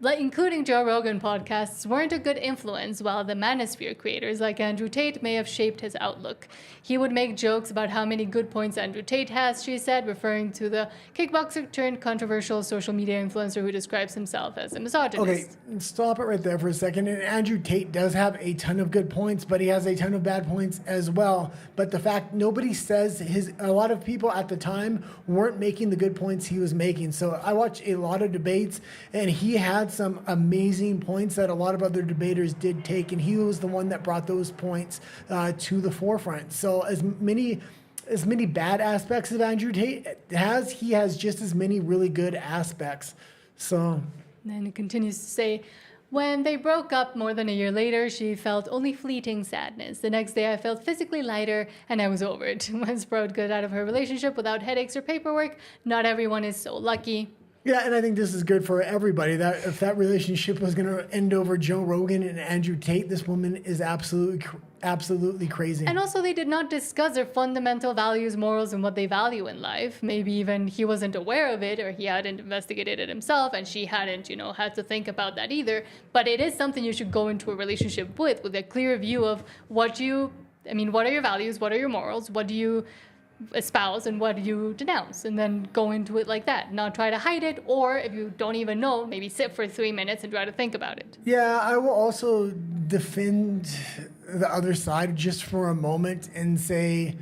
including Joe Rogan podcasts, weren't a good influence, while the Manosphere creators like Andrew Tate may have shaped his outlook. He would make jokes about how many good points Andrew Tate has, she said, referring to the kickboxer turned controversial social media influencer who describes himself as a misogynist. Okay, stop it right there for a second. And Andrew Tate does have a ton of good points, but he has a ton of bad points as well. But the fact nobody says a lot of people at the time weren't making the good points he was making. So I watched a lot of debates, and he had some amazing points that a lot of other debaters did take, and he was the one that brought those points to the forefront. So as many bad aspects of Andrew Tate has, he has just as many really good aspects. So then it continues to say, when they broke up more than a year later, she felt only fleeting sadness. The next day, I felt physically lighter, and I was over it. When Sprout got out of her relationship without headaches or paperwork, not everyone is so lucky. Yeah, and I think this is good for everybody. That if that relationship was going to end over Joe Rogan and Andrew Tate, this woman is absolutely crazy. And also, they did not discuss their fundamental values, morals, and what they value in life. Maybe even he wasn't aware of it, or he hadn't investigated it himself, and she hadn't, had to think about that either. But it is something you should go into a relationship with a clear view of what are your values, what are your morals, what do you espouse, and what do you denounce, and then go into it like that. Not try to hide it, or if you don't even know, maybe sit for 3 minutes and try to think about it. Yeah, I will also defend the other side just for a moment and say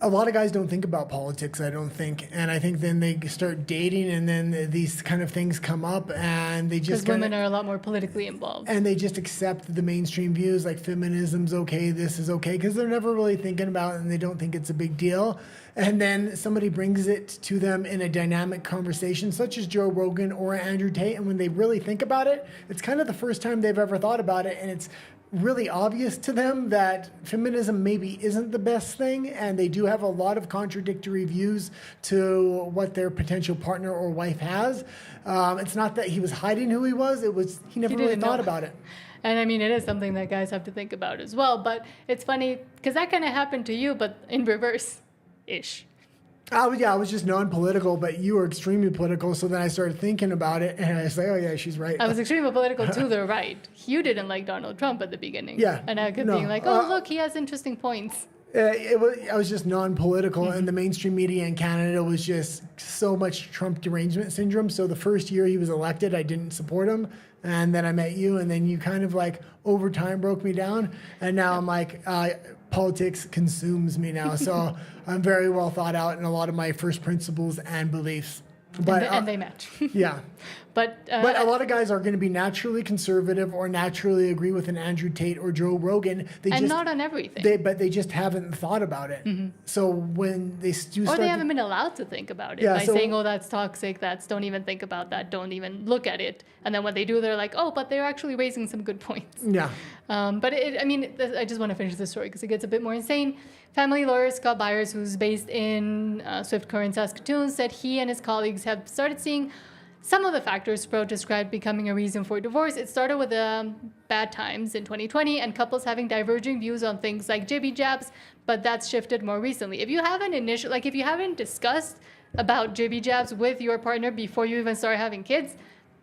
a lot of guys don't think about politics, I don't think. And I think then they start dating, and then these kind of things come up, and they just... Because women are a lot more politically involved. And they just accept the mainstream views, like feminism's okay, this is okay, because they're never really thinking about it, and they don't think it's a big deal. And then somebody brings it to them in a dynamic conversation, such as Joe Rogan or Andrew Tate, and when they really think about it, it's kind of the first time they've ever thought about it, and it's really obvious to them that feminism maybe isn't the best thing, and they do have a lot of contradictory views to what their potential partner or wife has. It's not that he was hiding who he was, he never really thought about it. And I mean, it is something that guys have to think about as well, but it's funny because that kind of happened to you, but in reverse-ish. I was just non-political, but you were extremely political. So then I started thinking about it, and I was like, "Oh yeah, she's right." I was extremely political to the right. You didn't like Donald Trump at the beginning. Yeah, and I kept being like, "Oh, look, he has interesting points." I was just non-political, and the mainstream media in Canada was just so much Trump derangement syndrome. So the first year he was elected, I didn't support him, and then I met you, and then you kind of like over time broke me down, and now I'm like. Politics consumes me now, so I'm very well thought out in a lot of my first principles and beliefs. But and they match. Yeah. But a lot of guys are going to be naturally conservative or naturally agree with an Andrew Tate or Joe Rogan. Not on everything. But they just haven't thought about it. Mm-hmm. So when they or they haven't been allowed to think about it by saying, "Oh, that's toxic. Don't even think about that. Don't even look at it." And then when they do, they're like, "Oh, but they're actually raising some good points." Yeah. But I just want to finish this story because it gets a bit more insane. Family lawyer Scott Byers, who's based in Swift Current, Saskatoon, said he and his colleagues have started seeing some of the factors Sprout described becoming a reason for divorce. It started with bad times in 2020 and couples having diverging views on things like jibby jabs, but that's shifted more recently. If you haven't discussed about jibby jabs with your partner before you even start having kids,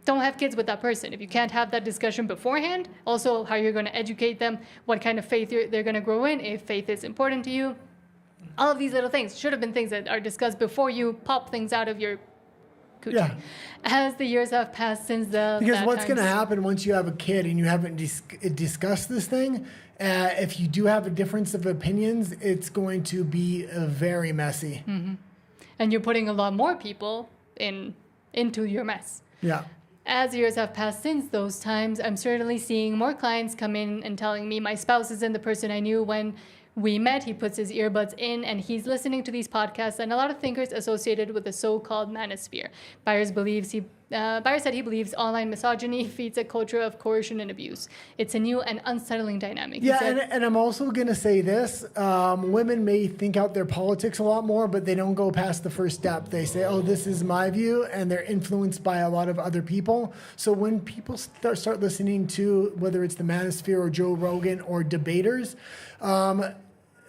don't have kids with that person. If you can't have that discussion beforehand, also how you're going to educate them, what kind of faith they're going to grow in, if faith is important to you. All of these little things should have been things that are discussed before you pop things out of your coochie. Yeah. As the years have passed since because what's going to happen once you have a kid and you haven't discussed this thing, if you do have a difference of opinions, it's going to be very messy. Mm-hmm. And you're putting a lot more people into your mess. Yeah. As years have passed since those times, I'm certainly seeing more clients come in and telling me my spouse isn't the person I knew when we met. He puts his earbuds in and he's listening to these podcasts and a lot of thinkers associated with the so-called manosphere. Byers said he believes online misogyny feeds a culture of coercion and abuse. It's a new and unsettling dynamic. And I'm also going to say this. Women may think out their politics a lot more, but they don't go past the first step. They say, oh, this is my view, and they're influenced by a lot of other people. So when people start listening to, whether it's the manosphere or Joe Rogan or debaters,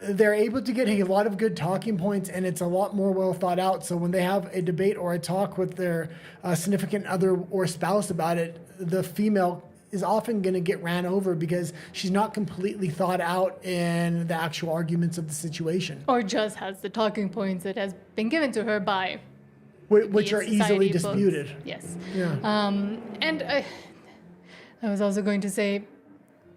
they're able to get a lot of good talking points, and it's a lot more well thought out. So when they have a debate or a talk with their significant other or spouse about it, the female is often going to get ran over because she's not completely thought out in the actual arguments of the situation, Or just has the talking points that has been given to her by which are society easily books. disputed. Yes. Yeah. And I was also going to say,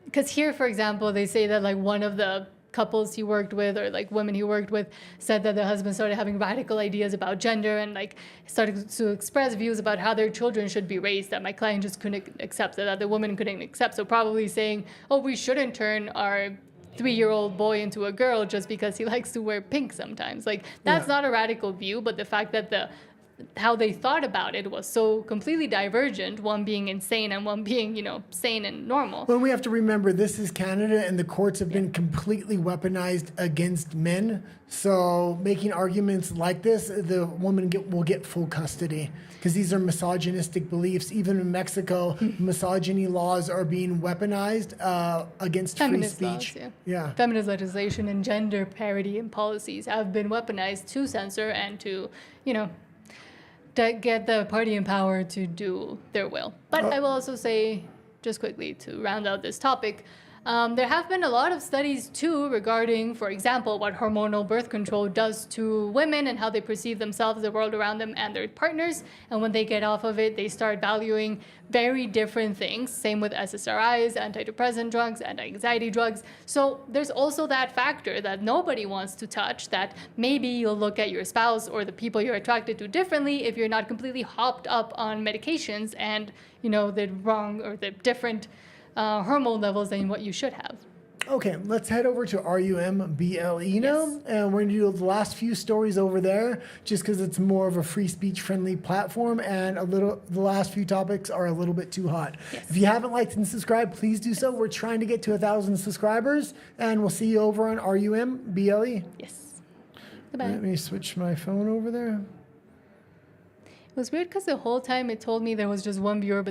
because here, for example, they say that like one of the couples he worked with, or like women he worked with, said that the husband started having radical ideas about gender and like started to express views about how their children should be raised that my client just couldn't accept, that the woman couldn't accept. So probably saying, oh, we shouldn't turn our 3-year-old boy into a girl just because he likes to wear pink sometimes. Like that's not a radical view, but the fact that how they thought about it was so completely divergent, one being insane and one being, sane and normal. Well, we have to remember this is Canada, and the courts have been completely weaponized against men. So making arguments like this, the woman will get full custody because these are misogynistic beliefs. Even in Mexico, misogyny laws are being weaponized against Feminist free speech. laws, Yeah. Feminist legislation and gender parity and policies have been weaponized to censor and to get the party in power to do their will. But I will also say, just quickly to round out this topic, there have been a lot of studies too regarding, for example, what hormonal birth control does to women and how they perceive themselves, the world around them, and their partners. And when they get off of it, they start valuing very different things. Same with SSRIs, antidepressant drugs, anti-anxiety drugs. So there's also that factor that nobody wants to touch, that maybe you'll look at your spouse or the people you're attracted to differently if you're not completely hopped up on medications and, the wrong or the different hormone levels than what you should have. Okay, let's head over to RUMBLE now, Yes. and we're going to do the last few stories over there, just because it's more of a free speech friendly platform, and the last few topics are a little bit too hot. Yes. If you haven't liked and subscribed, please do so. We're trying to get to 1,000 subscribers, and we'll see you over on RUMBLE. Yes. Goodbye. Let me switch my phone over there. It was weird because the whole time it told me there was just one viewer, but